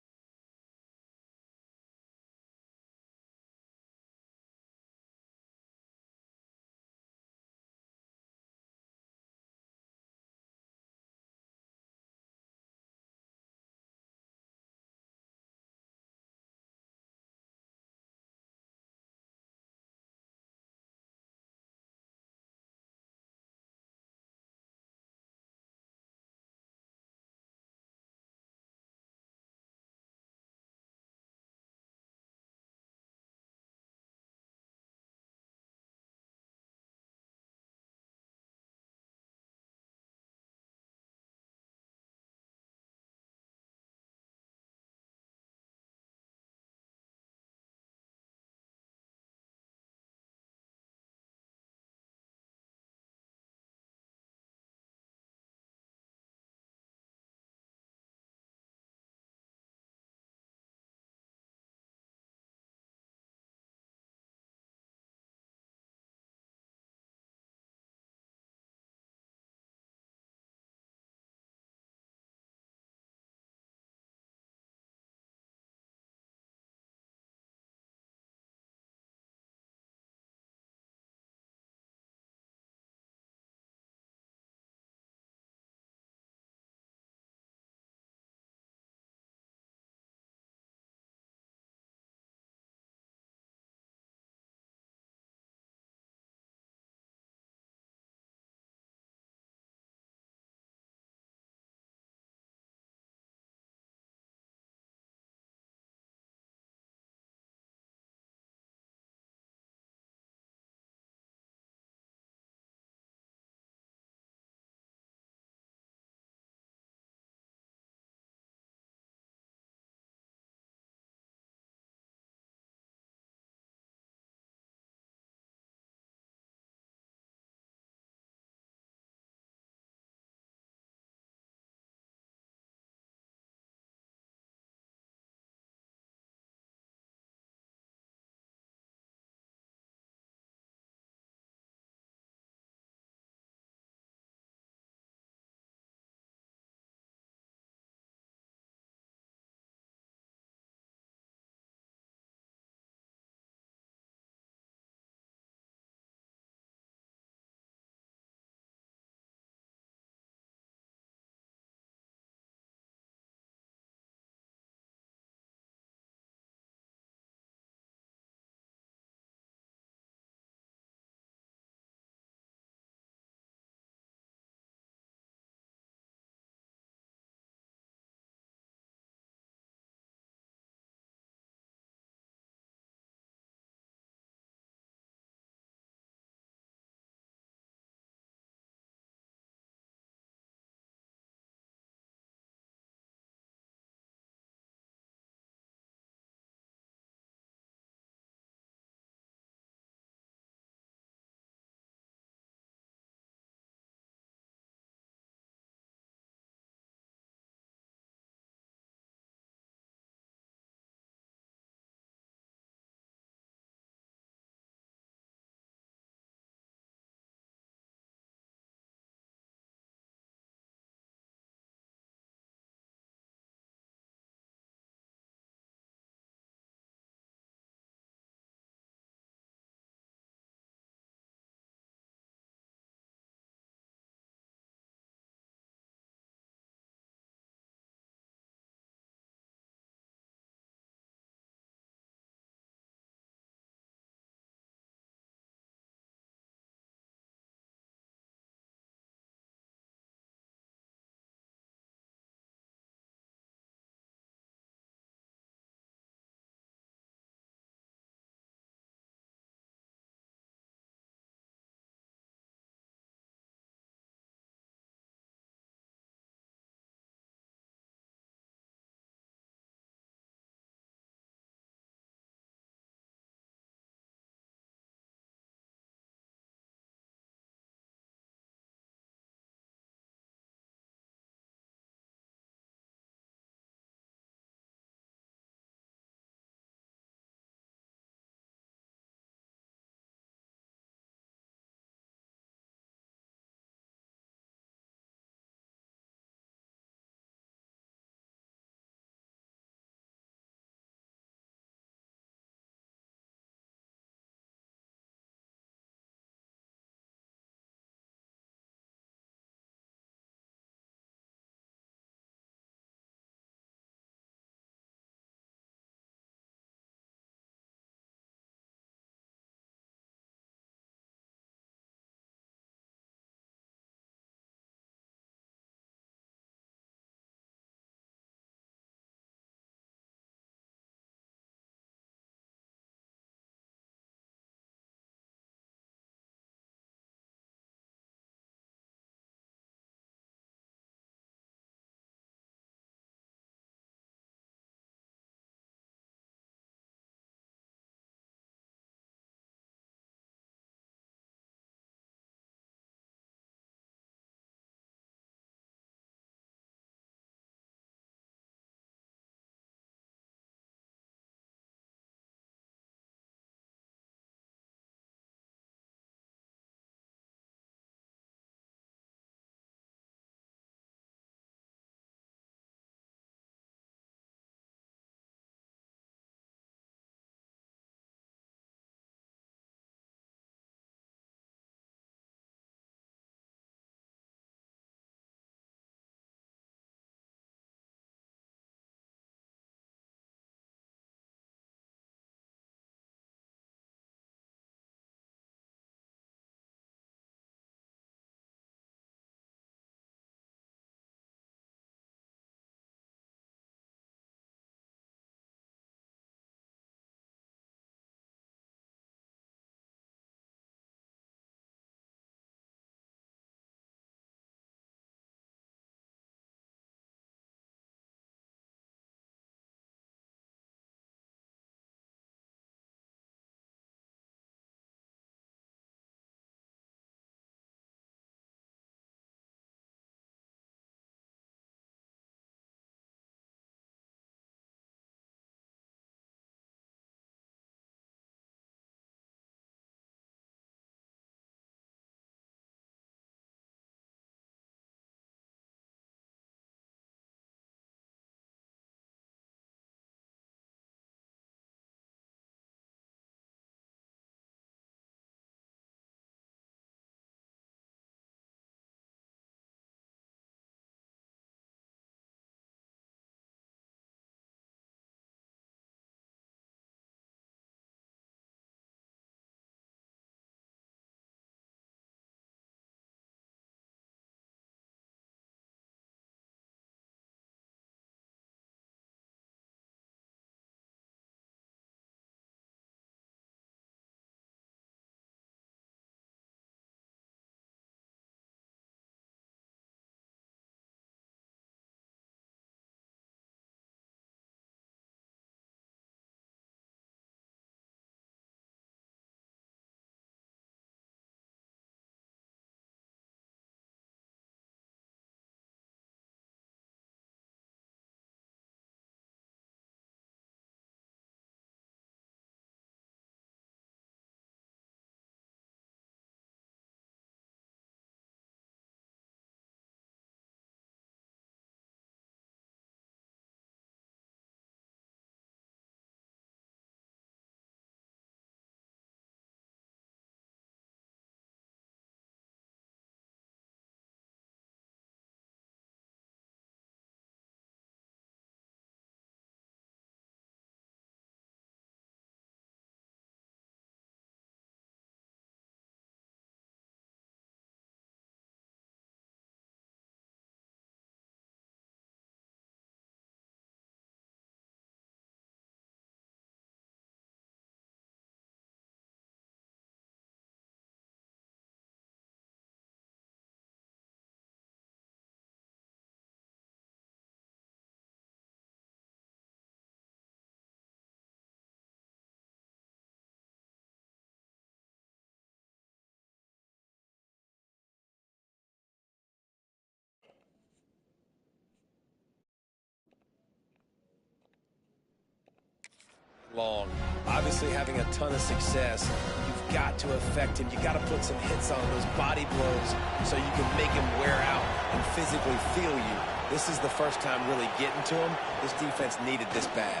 long. Obviously having a ton of success, you've got to affect him. You got to put some hits on those body blows so you can make him wear out and physically feel you. This is the first time really getting to him. This defense needed this bad.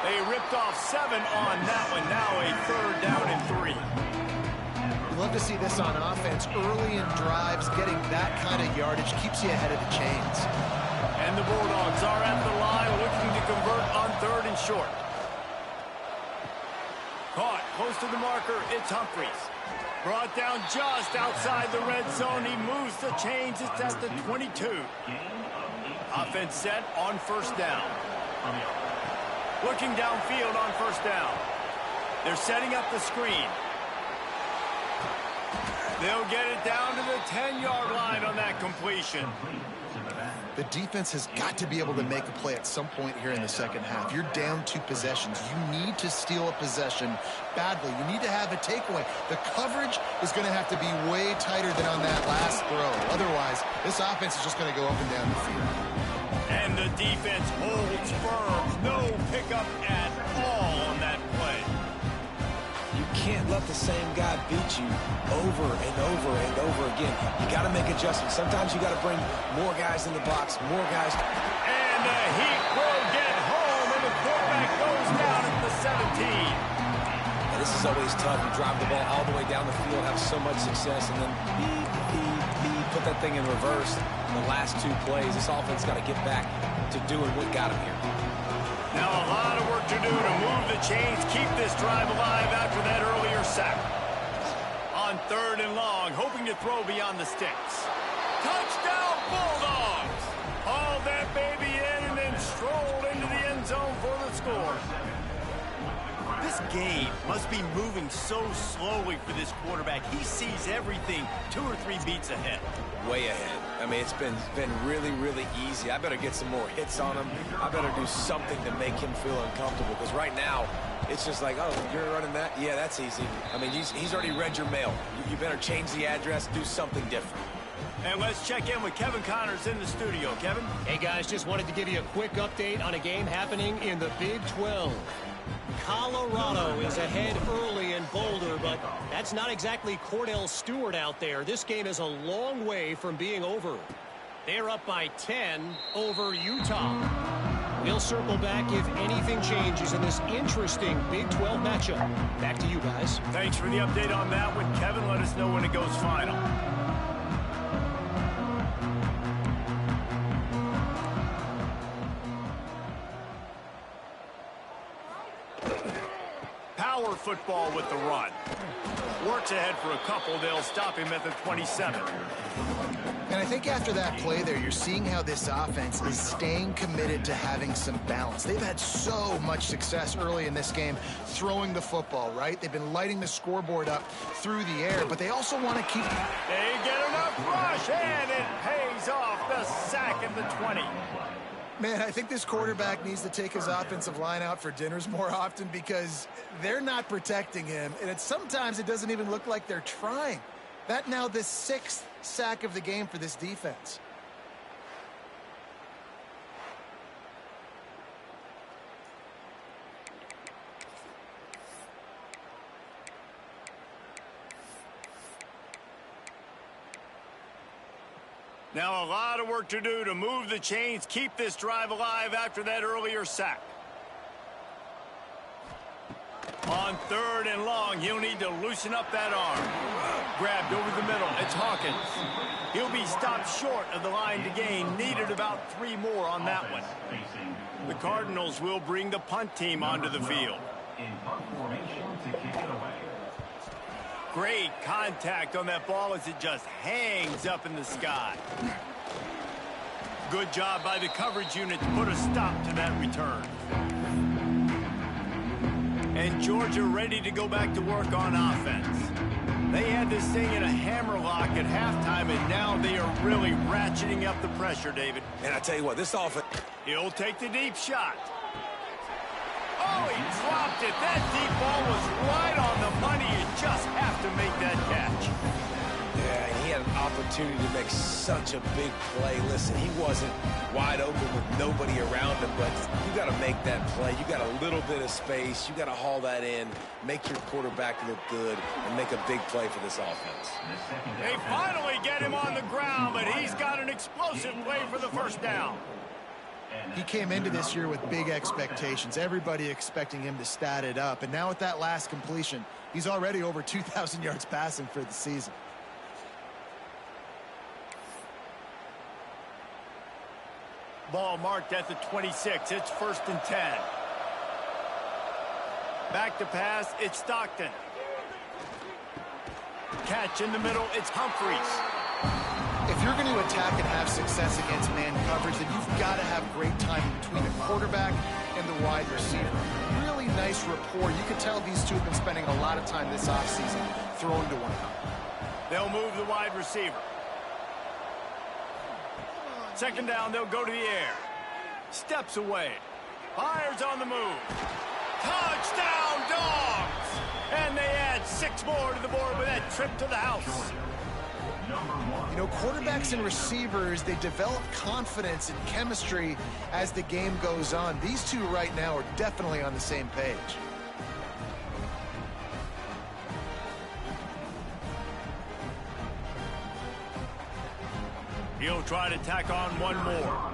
They ripped off 7 on that one. Now a 3rd down and 3. Love to see this on offense. Early in drives, getting that kind of yardage keeps you ahead of the chains. And the Bulldogs are at the line looking to convert on 3rd and short. Caught close to the marker. It's Humphries. Brought down just outside the red zone. He moves the chains. It's at the 22. Offense set on 1st down. Looking downfield on 1st down. They're setting up the screen. They'll get it down to the 10-yard line on that completion. The defense has got to be able to make a play at some point here in the second half. You're down 2 possessions. You need to steal a possession badly. You need to have a takeaway. The coverage is going to have to be way tighter than on that last throw. Otherwise, this offense is just going to go up and down the field. And the defense holds firm. No pickup at all on that play. You can't let the same guy beat you over and over and over again. You got to make adjustments. Sometimes you got to bring more guys in the box, more guys. And the Heat will get home, and the quarterback goes down at the 17. And this is always tough. You drive the ball all the way down the field, have so much success, and then put that thing in reverse the last 2 plays. This offense got to get back to doing what got him here. Now a lot of work to do to move the chains, keep this drive alive after that earlier sack. On 3rd and long, hoping to throw beyond the sticks. Touchdown, Bulldogs! Hauled that baby in and then strolled into the end zone for the score. This game must be moving so slowly for this quarterback. He sees everything 2 or 3 beats ahead. Way ahead. I mean, it's been really, really easy. I better get some more hits on him. I better do something to make him feel uncomfortable, because right now, it's just like, oh, you're running that? Yeah, that's easy. I mean, he's already read your mail. You better change the address, do something different. And let's check in with Kevin Connors in the studio. Kevin? Hey, guys, just wanted to give you a quick update on a game happening in the Big 12. Colorado is ahead early in Boulder, but that's not exactly Cordell Stewart out there. This game is a long way from being over. They're up by 10 over Utah. We'll circle back if anything changes in this interesting Big 12 matchup. Back to you guys. Thanks for the update on that one, Kevin. Let us know when it goes final. Power football with the run. Works ahead for a couple. They'll stop him at the 27. And I think after that play there, you're seeing how this offense is staying committed to having some balance. They've had so much success early in this game throwing the football, right? They've been lighting the scoreboard up through the air, but they also want to keep... They get enough rush, and it pays off. The sack at the 20. Man, I think this quarterback needs to take his offensive line out for dinners more often, because they're not protecting him, and sometimes it doesn't even look like they're trying. That now the 6th sack of the game for this defense. Now a lot of work to do to move the chains, keep this drive alive after that earlier sack. On 3rd and long, he'll need to loosen up that arm. Grabbed over the middle. It's Hawkins. He'll be stopped short of the line to gain. Needed about 3 more on that one. The Cardinals will bring the punt team onto the field. In punt formation to kick it away. Great contact on that ball as it just hangs up in the sky. Good job by the coverage unit to put a stop to that return. And Georgia ready to go back to work on offense. They had this thing in a hammerlock at halftime, and now they are really ratcheting up the pressure, David. And I tell you what, this offense... He'll take the deep shot. Oh, he dropped it. That deep ball was right on the money. You just have to make that catch. Yeah, he had an opportunity to make such a big play. Listen, he wasn't wide open with nobody around him, but you got to make that play. You got a little bit of space. You got to haul that in, make your quarterback look good, and make a big play for this offense. They finally get him on the ground, but he's got an explosive play for the first down. He came into this year with big expectations. Everybody expecting him to stat it up. And now with that last completion, he's already over 2,000 yards passing for the season. Ball marked at the 26. It's 1st and 10. Back to pass. It's Stockton. Catch in the middle. It's Humphries. If you're going to attack and have success against man coverage, then you've got to have great timing between the quarterback and the wide receiver. Really nice rapport. You can tell these two have been spending a lot of time this offseason throwing to one another. They'll move the wide receiver. 2nd down, they'll go to the air. Steps away. Fires on the move. Touchdown, Dogs! And they add 6 more to the board with that trip to the house. You know, quarterbacks and receivers, they develop confidence and chemistry as the game goes on. These two right now are definitely on the same page. He'll try to tack on one more.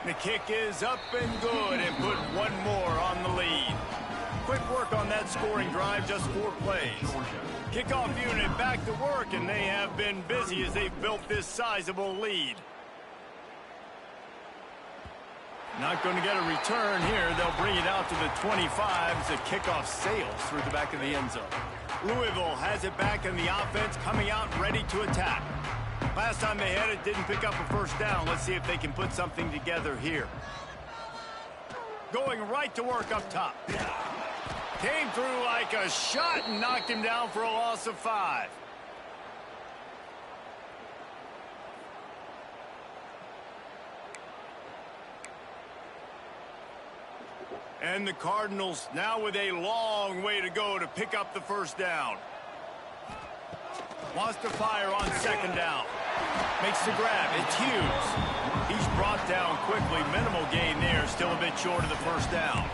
The kick is up and good and put one more on the lead. Quick work on that scoring drive, just 4 plays. Kickoff unit back to work, and they have been busy as they've built this sizable lead. Not going to get a return here. They'll bring it out to the 25 as the kickoff sails through the back of the end zone. Louisville has it back in the offense, coming out ready to attack. Last time they had it, didn't pick up a 1st down. Let's see if they can put something together here. Going right to work up top. Came through like a shot and knocked him down for a loss of 5. And the Cardinals now with a long way to go to pick up the 1st down. Wants to fire on 2nd down. Makes the grab. It's Hughes. He's brought down quickly. Minimal gain there. Still a bit short of the 1st down.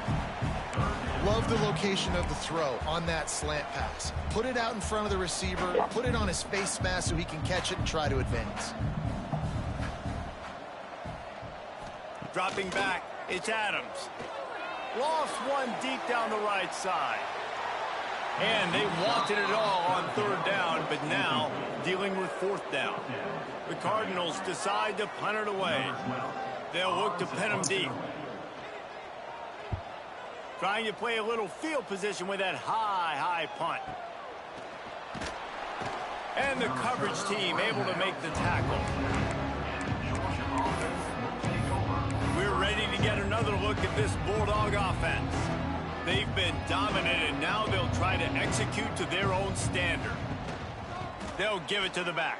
Love the location of the throw on that slant pass. Put it out in front of the receiver. Put it on his face mask so he can catch it and try to advance. Dropping back. It's Adams. Lost one deep down the right side. And they wanted it all on 3rd down, but now dealing with 4th down. The Cardinals decide to punt it away. They'll look to pin him deep. Trying to play a little field position with that high punt. And the coverage team able to make the tackle. We're ready to get another look at this Bulldog offense. They've been dominant, and now they'll try to execute to their own standard. They'll give it to the back.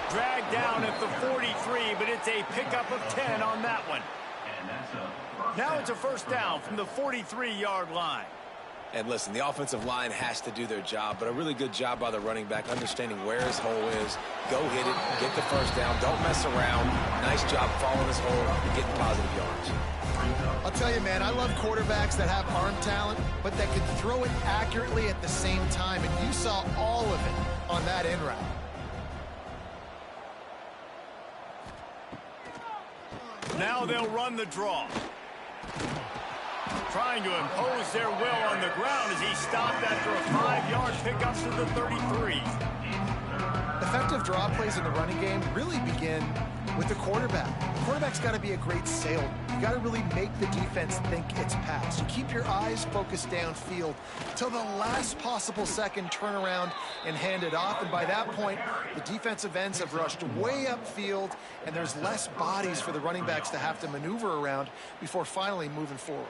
Dragged down at the 43, but it's a pickup of 10 on that one. Now it's a 1st down from the 43-yard line. And listen, the offensive line has to do their job, but a really good job by the running back understanding where his hole is. Go hit it, get the 1st down, don't mess around. Nice job following his hole and getting positive yards. I'll tell you, man, I love quarterbacks that have arm talent, but that can throw it accurately at the same time, and you saw all of it on that in route. Now they'll run the draw. Trying to impose their will on the ground as he stopped after a 5-yard pickup to the 33. Effective draw plays in the running game really begin with the quarterback. The quarterback's got to be a great salesman. You got to really make the defense think it's pass. You keep your eyes focused downfield till the last possible second, turn around and hand it off. And by that point, the defensive ends have rushed way upfield, and there's less bodies for the running backs to have to maneuver around before finally moving forward.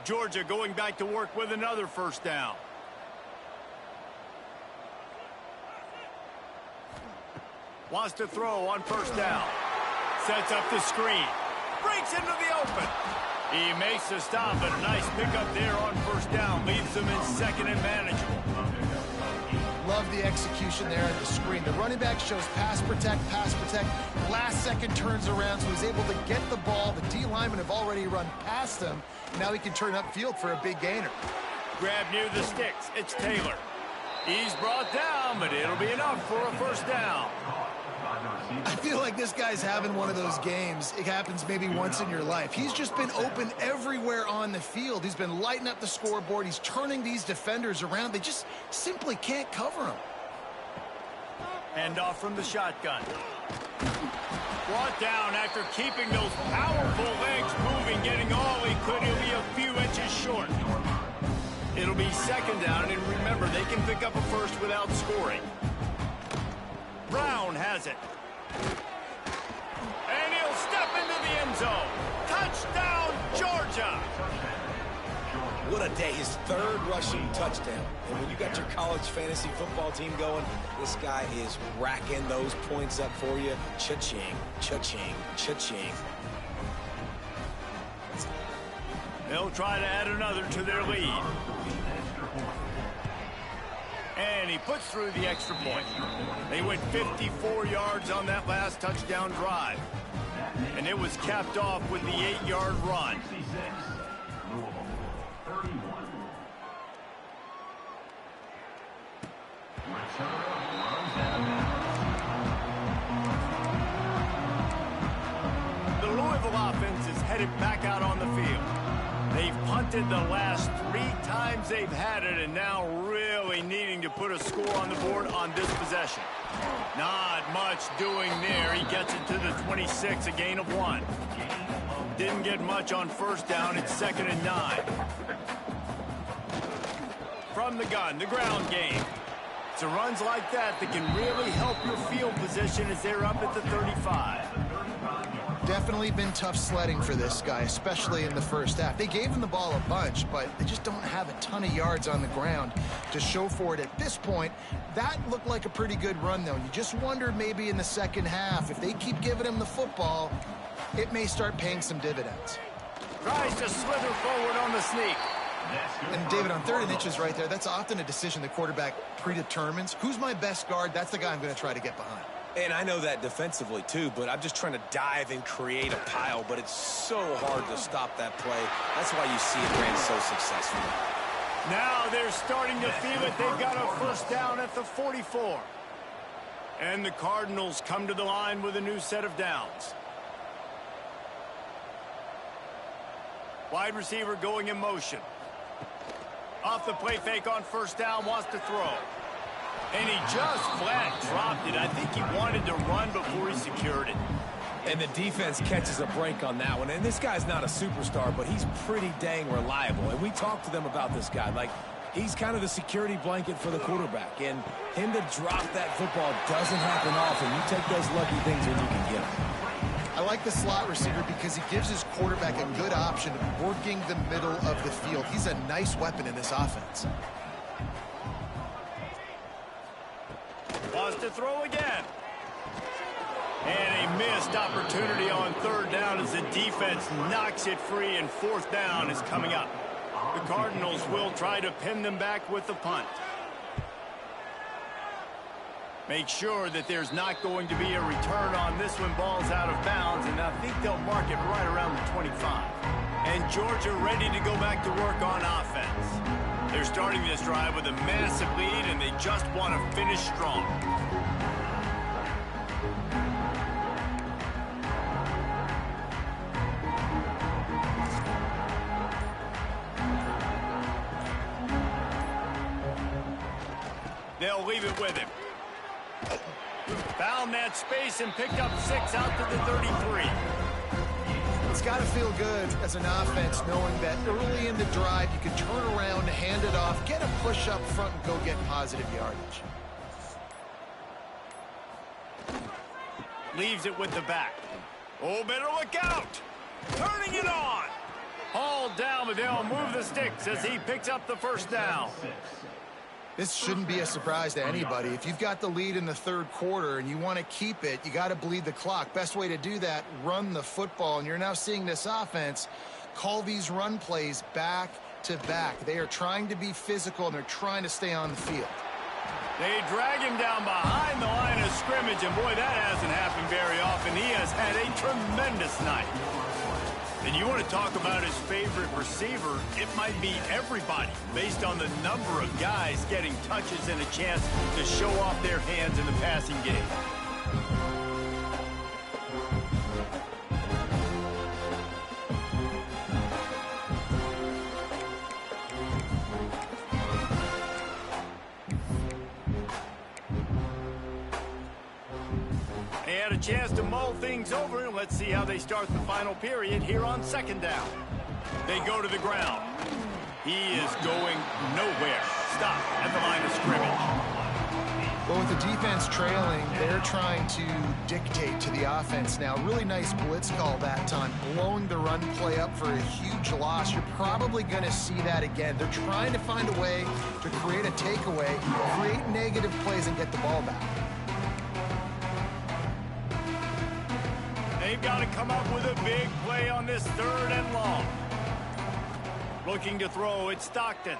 Georgia going back to work with another 1st down. Wants to throw on 1st down. Sets up the screen. Breaks into the open. He makes the stop, but a nice pickup there on 1st down. Leaves them in 2nd and manageable. Love the execution there at the screen. The running back shows pass protect, last second turns around, so he's able to get the ball. The D linemen have already run past him. Now he can turn upfield for a big gainer. Grab near the sticks. It's Taylor. He's brought down, but it'll be enough for a first down. I feel like this guy's having one of those games. It happens maybe once in your life. He's just been open everywhere on the field. He's been lighting up the scoreboard. He's turning these defenders around. They just simply can't cover him. Hand off from the shotgun. Brought down after keeping those powerful legs moving, getting all he could. He'll be a few inches short. It'll be second down, and remember, they can pick up a first without scoring. Brown has it. And he'll step into the end zone. Touchdown, Georgia! What a day. His third rushing touchdown. And when you got your college fantasy football team going, this guy is racking those points up for you. Cha-ching, cha-ching, cha-ching. They'll try to add another to their lead. And he puts through the extra point. They went 54 yards on that last touchdown drive. And it was capped off with the 8-yard run. The Louisville offense is headed back out on the field. They've punted the last 3 times they've had it, and now really needing to put a score on the board on this possession. Not much doing there. He gets it to the 26, a gain of 1. Didn't get much on first down. It's 2nd and 9. From the gun, the ground game. So runs like that can really help your field position as they're up at the 35. Definitely been tough sledding for this guy, especially in the first half. They gave him the ball a bunch, but they just don't have a ton of yards on the ground to show for it at this point. That looked like a pretty good run, though. You just wonder maybe in the second half, if they keep giving him the football, it may start paying some dividends. Tries to slither forward on the sneak. And David, on 3rd and inches right there, that's often a decision the quarterback predetermines. Who's my best guard? That's the guy I'm going to try to get behind. And I know that defensively, too, but I'm just trying to dive and create a pile, but it's so hard to stop that play. That's why you see it ran so successfully. Now they're starting to feel it. They've got a first down at the 44. And the Cardinals come to the line with a new set of downs. Wide receiver going in motion. Off the play fake on first down, wants to throw. And he just flat dropped it. I think he wanted to run before he secured it. And the defense catches a break on that one. And this guy's not a superstar, but he's pretty dang reliable. And we talked to them about this guy. Like, he's kind of the security blanket for the quarterback. And him to drop that football doesn't happen often. You take those lucky things when you can get them. I like the slot receiver because he gives his quarterback a good option of working the middle of the field. He's a nice weapon in this offense. Wants to throw again. And a missed opportunity on 3rd down as the defense knocks it free, and 4th down is coming up. The Cardinals will try to pin them back with the punt. Make sure that there's not going to be a return on this when ball's out of bounds, and I think they'll mark it right around the 25. And Georgia ready to go back to work on offense. They're starting this drive with a massive lead, and they just want to finish strong. They'll leave it with him. Found that space and picked up 6 out to the 33. It's got to feel good as an offense knowing that early in the drive you can turn around, hand it off, get a push up front, and go get positive yardage. Leaves it with the back. Oh, better look out. Turning it on. Hauled down, but they'll move the sticks as he picks up the first down. This shouldn't be a surprise to anybody. If you've got the lead in the 3rd quarter and you want to keep it, you got to bleed the clock. Best way to do that, run the football. And you're now seeing this offense call these run plays back to back. They are trying to be physical, and they're trying to stay on the field. They drag him down behind the line of scrimmage, and boy, that hasn't happened very often. He has had a tremendous night. And you want to talk about his favorite receiver, it might be everybody, based on the number of guys getting touches and a chance to show off their hands in the passing game. They had a chance to mull things over, and let's see how they start the final period here on second down. They go to the ground. He is going nowhere. Stop at the line of scrimmage. Well, with the defense trailing, they're trying to dictate to the offense now. Really nice blitz call that time, blowing the run play up for a huge loss. You're probably going to see that again. They're trying to find a way to create a takeaway, create negative plays, and get the ball back. They've got to come up with a big play on this 3rd and long. Looking to throw, it's Stockton.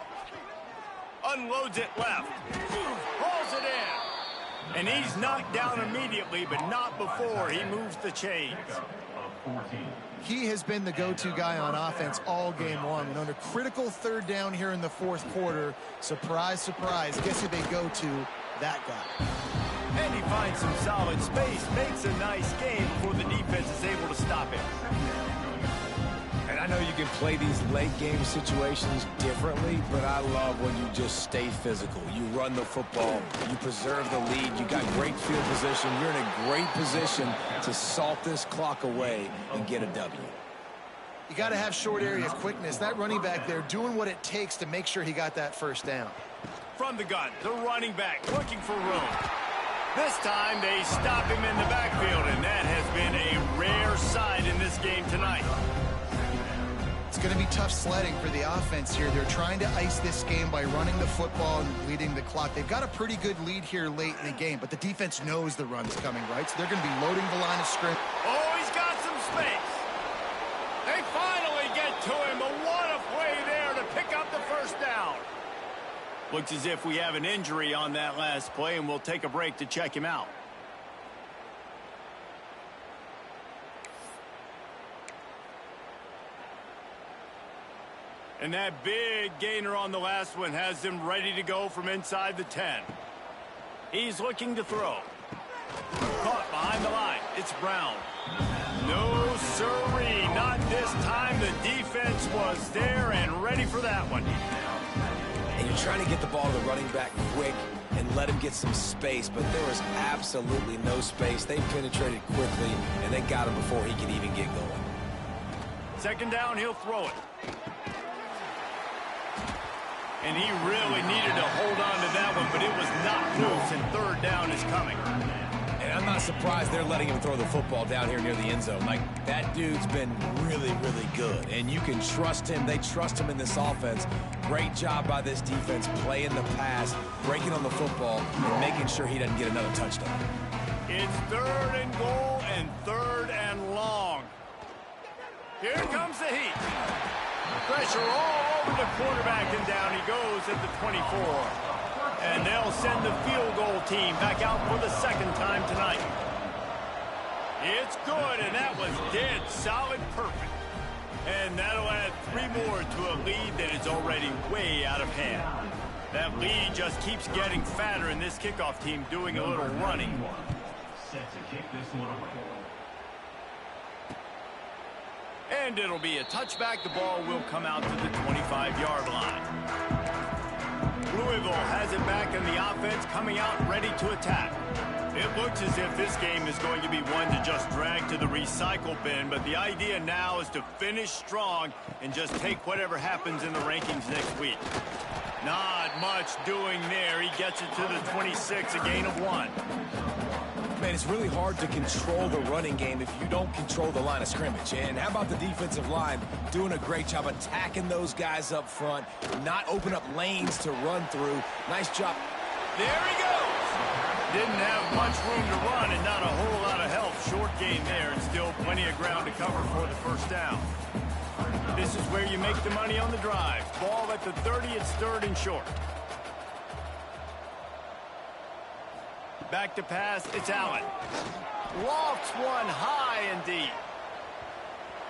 Unloads it left. Rolls it in. And he's knocked down immediately, but not before he moves the chains. He has been the go-to guy on offense all game long. And on a critical 3rd down here in the 4th quarter, surprise, surprise, guess who they go to? That guy. And he finds some solid space, makes a nice game before the defense is able to stop him. And I know you can play these late game situations differently, but I love when you just stay physical. You run the football, you preserve the lead, you got great field position, you're in a great position to salt this clock away and get a W. You got to have short area quickness. That running back there doing what it takes to make sure he got that 1st down. From the gun, the running back looking for room. This time they stop him in the backfield, and that has been a rare sight in this game tonight. It's going to be tough sledding for the offense here. They're trying to ice this game by running the football and leading the clock. They've got a pretty good lead here late in the game, but the defense knows the run's coming, right? So they're going to be loading the line of scrimmage. Oh, he's got some space. They finally get to him, but what a play there to pick up the 1st down. Looks as if we have an injury on that last play, and we'll take a break to check him out. And that big gainer on the last one has him ready to go from inside the 10. He's looking to throw. Caught behind the line. It's Brown. No siree, not this time. The defense was there and ready for that one. And you're trying to get the ball to the running back quick and let him get some space, but there was absolutely no space. They penetrated quickly, and they got him before he could even get going. 2nd down, he'll throw it. And he really needed to hold on to that one, but it was not loose, and 3rd down is coming. And I'm not surprised they're letting him throw the football down here near the end zone. Like, that dude's been really, really good, and you can trust him. They trust him in this offense. Great job by this defense playing the pass, breaking on the football, and making sure he doesn't get another touchdown. It's 3rd and goal and 3rd and long. Here comes the heat. Pressure all over the quarterback, and down he goes at the 24. And they'll send the field goal team back out for the 2nd time tonight. It's good, and that was dead solid perfect. And that'll add 3 more to a lead that is already way out of hand. That lead just keeps getting fatter, and this kickoff team doing a little running. Set to kick this one away. And it'll be a touchback. The ball will come out to the 25-yard line. Louisville has it back, and the offense coming out ready to attack. It looks as if this game is going to be one to just drag to the recycle bin, but the idea now is to finish strong and just take whatever happens in the rankings next week. Not much doing there. He gets it to the 26, a gain of 1. Man, it's really hard to control the running game if you don't control the line of scrimmage. And how about the defensive line doing a great job attacking those guys up front, not open up lanes to run through. Nice job. There he goes. Didn't have much room to run and not a whole lot of help. Short gain there, and still plenty of ground to cover for the 1st down. This is where you make the money on the drive. Ball at the 30, it's 3rd and short. Back to pass, it's Allen. Lofts one high and deep.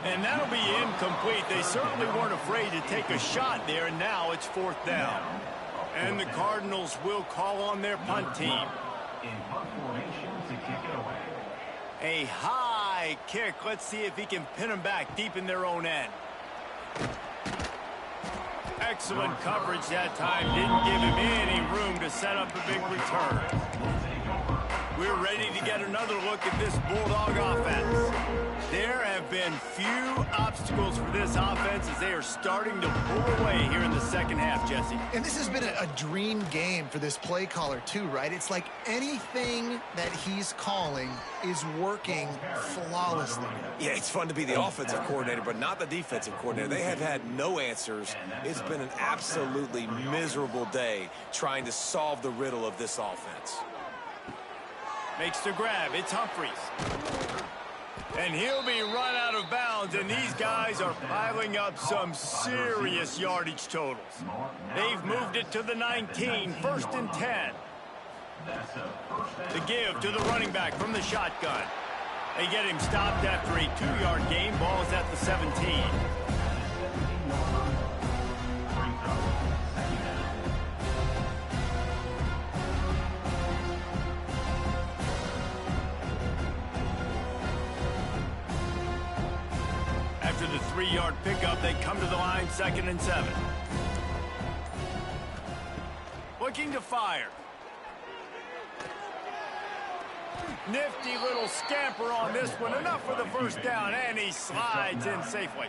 And that'll be incomplete. They certainly weren't afraid to take a shot there, and now it's 4th down. And the Cardinals will call on their punt team. In punt formation to kick it away. A high kick. Let's see if he can pin them back deep in their own end. Excellent coverage that time. Didn't give him any room to set up a big return. We're ready to get another look at this Bulldog offense. There have been few obstacles for this offense as they are starting to pull away here in the second half, Jesse. And this has been a dream game for this play caller too, right? It's like anything that he's calling is working flawlessly. Yeah, it's fun to be the offensive coordinator, but not the defensive coordinator. They have had no answers. It's been an absolutely miserable day trying to solve the riddle of this offense. Makes the grab. It's Humphries. And he'll be run out of bounds, and these guys are piling up some serious yardage totals. They've moved it to the 19, 1st and 10. The give to the running back from the shotgun. They get him stopped after a 2-yard gain. Ball is at the 17. After the 3-yard pickup, they come to the line, 2nd and 7. Looking to fire. Nifty little scamper on this one. Enough for the 1st down, and he slides in safely.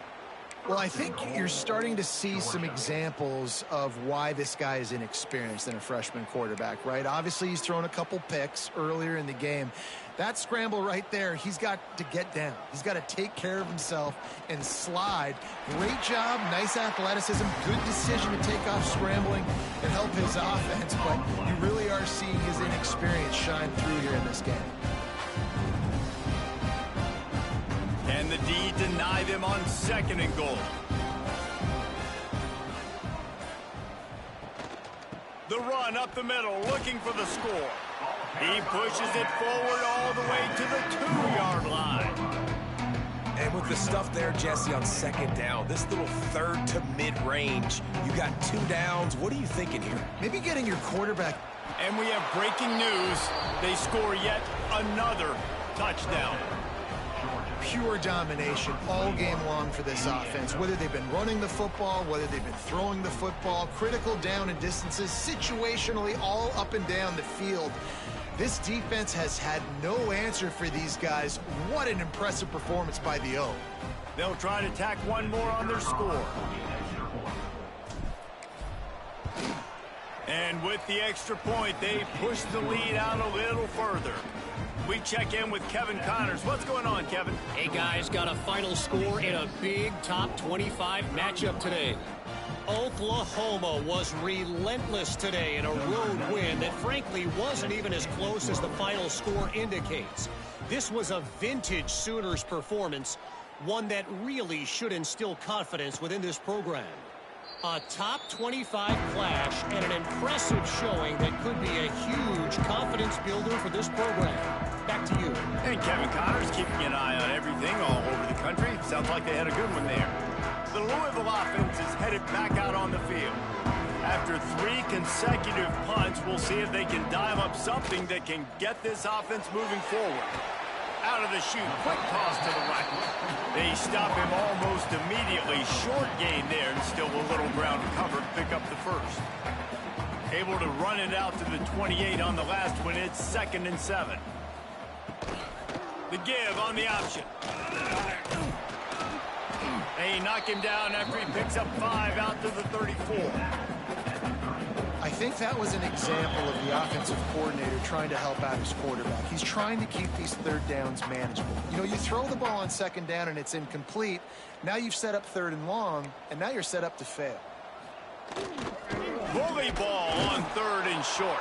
Well, I think you're starting to see some examples of why this guy is inexperienced in a freshman quarterback, right? Obviously, he's thrown a couple picks earlier in the game. That scramble right there, he's got to get down. He's got to take care of himself and slide. Great job, nice athleticism, good decision to take off scrambling and help his offense, but you really are seeing his inexperience shine through here in this game. And the D deny them on 2nd and goal. The run up the middle, looking for the score. He pushes it forward all the way to the 2-yard line. And with the stuff there, Jesse, on 2nd down, this little 3rd to mid-range, you got 2 downs. What are you thinking here? Maybe getting your quarterback. And we have breaking news. They score yet another touchdown. Pure domination all game long for this offense. Whether they've been running the football, whether they've been throwing the football, critical down and distances, situationally all up and down the field. This defense has had no answer for these guys. What an impressive performance by the O. They'll try to tack one more on their score. And with the extra point, they push the lead out a little further. We check in with Kevin Connors. What's going on, Kevin? Hey, guys, got a final score in a big top 25 matchup today. Oklahoma was relentless today in a road win that frankly wasn't even as close as the final score indicates. This was a vintage Sooners performance, one that really should instill confidence within this program. A top 25 clash and an impressive showing that could be a huge confidence builder for this program. Back to you. And Kevin Connors keeping an eye on everything all over the country. Sounds like they had a good one there. The Louisville offense is headed back out on the field. After 3 consecutive punts, we'll see if they can dial up something that can get this offense moving forward. Out of the chute, quick toss to the right. They stop him almost immediately. Short gain there, and still a little ground covered. Pick up the 1st. Able to run it out to the 28 on the last one. It's 2nd and 7. The give on the option. They knock him down after he picks up 5 out to the 34. I think that was an example of the offensive coordinator trying to help out his quarterback. He's trying to keep these 3rd downs manageable. You know, you throw the ball on 2nd down and it's incomplete. Now you've set up 3rd and long, and now you're set up to fail. Bully ball on 3rd and short.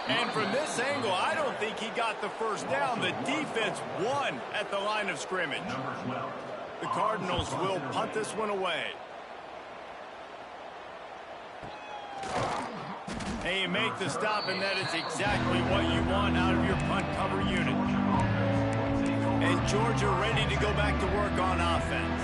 And from this angle, I don't think he got the 1st down. The defense won at the line of scrimmage. The Cardinals will punt this one away. And you make the stop, and that is exactly what you want out of your punt cover unit. And Georgia ready to go back to work on offense.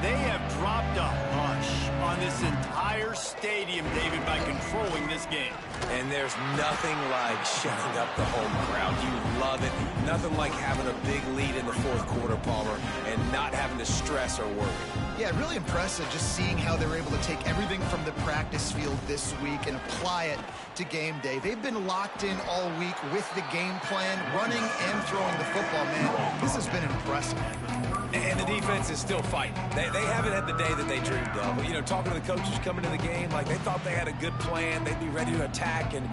They have dropped a hush on this entire stadium, David, by controlling this game. And there's nothing like shutting up the home crowd. You love it. Nothing like having a big lead in the fourth quarter, Palmer, and not having to stress or worry. Yeah, really impressive just seeing how they were able to take everything from the practice field this week and apply it to game day. They've been locked in all week with the game plan, running and throwing the football, man. This has been impressive. And the defense is still fighting. They haven't had the day that they dreamed of. You know, talking to the coaches coming to the game, like they thought they had a good plan. They'd be ready to attack and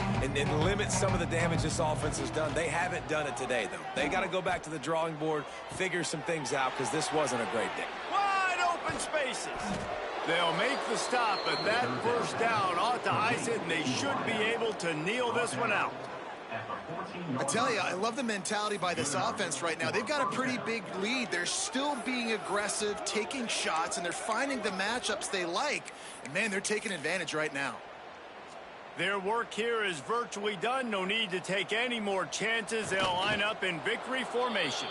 limit some of the damage this offense has done. They haven't done it today, though. They got to go back to the drawing board, figure some things out, because this wasn't a great day. Wide open spaces. They'll make the stop, but that first down ought to ice it, and they should be able to kneel this one out. I tell you, I love the mentality by this offense right now. They've got a pretty big lead. They're still being aggressive, taking shots, and they're finding the matchups they like. And, man, they're taking advantage right now. Their work here is virtually done. No need to take any more chances. They'll line up in victory formation.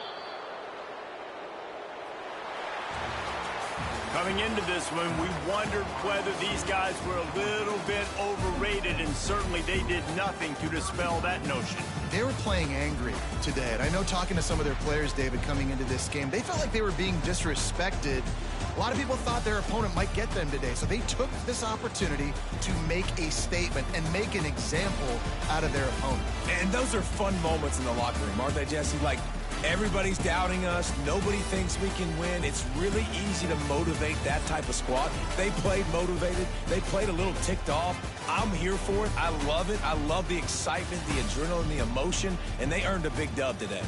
Coming into this one, we wondered whether these guys were a little bit overrated, and certainly they did nothing to dispel that notion. They were playing angry today, and I know talking to some of their players, David, coming into this game, they felt like they were being disrespected. A lot of people thought their opponent might get them today, so they took this opportunity to make a statement and make an example out of their opponent. And those are fun moments in the locker room, aren't they, Jesse? Like, everybody's doubting us. Nobody thinks we can win. It's really easy to motivate that type of squad. They played motivated. They played a little ticked off. I'm here for it. I love it. I love the excitement, the adrenaline, the emotion, and they earned a big dub today.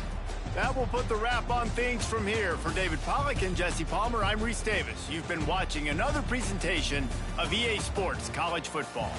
That will put the wrap on things from here. For David Pollack and Jesse Palmer, I'm Reese Davis. You've been watching another presentation of EA Sports College Football.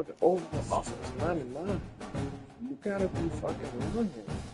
fucking over the offensive line. You gotta be fucking running.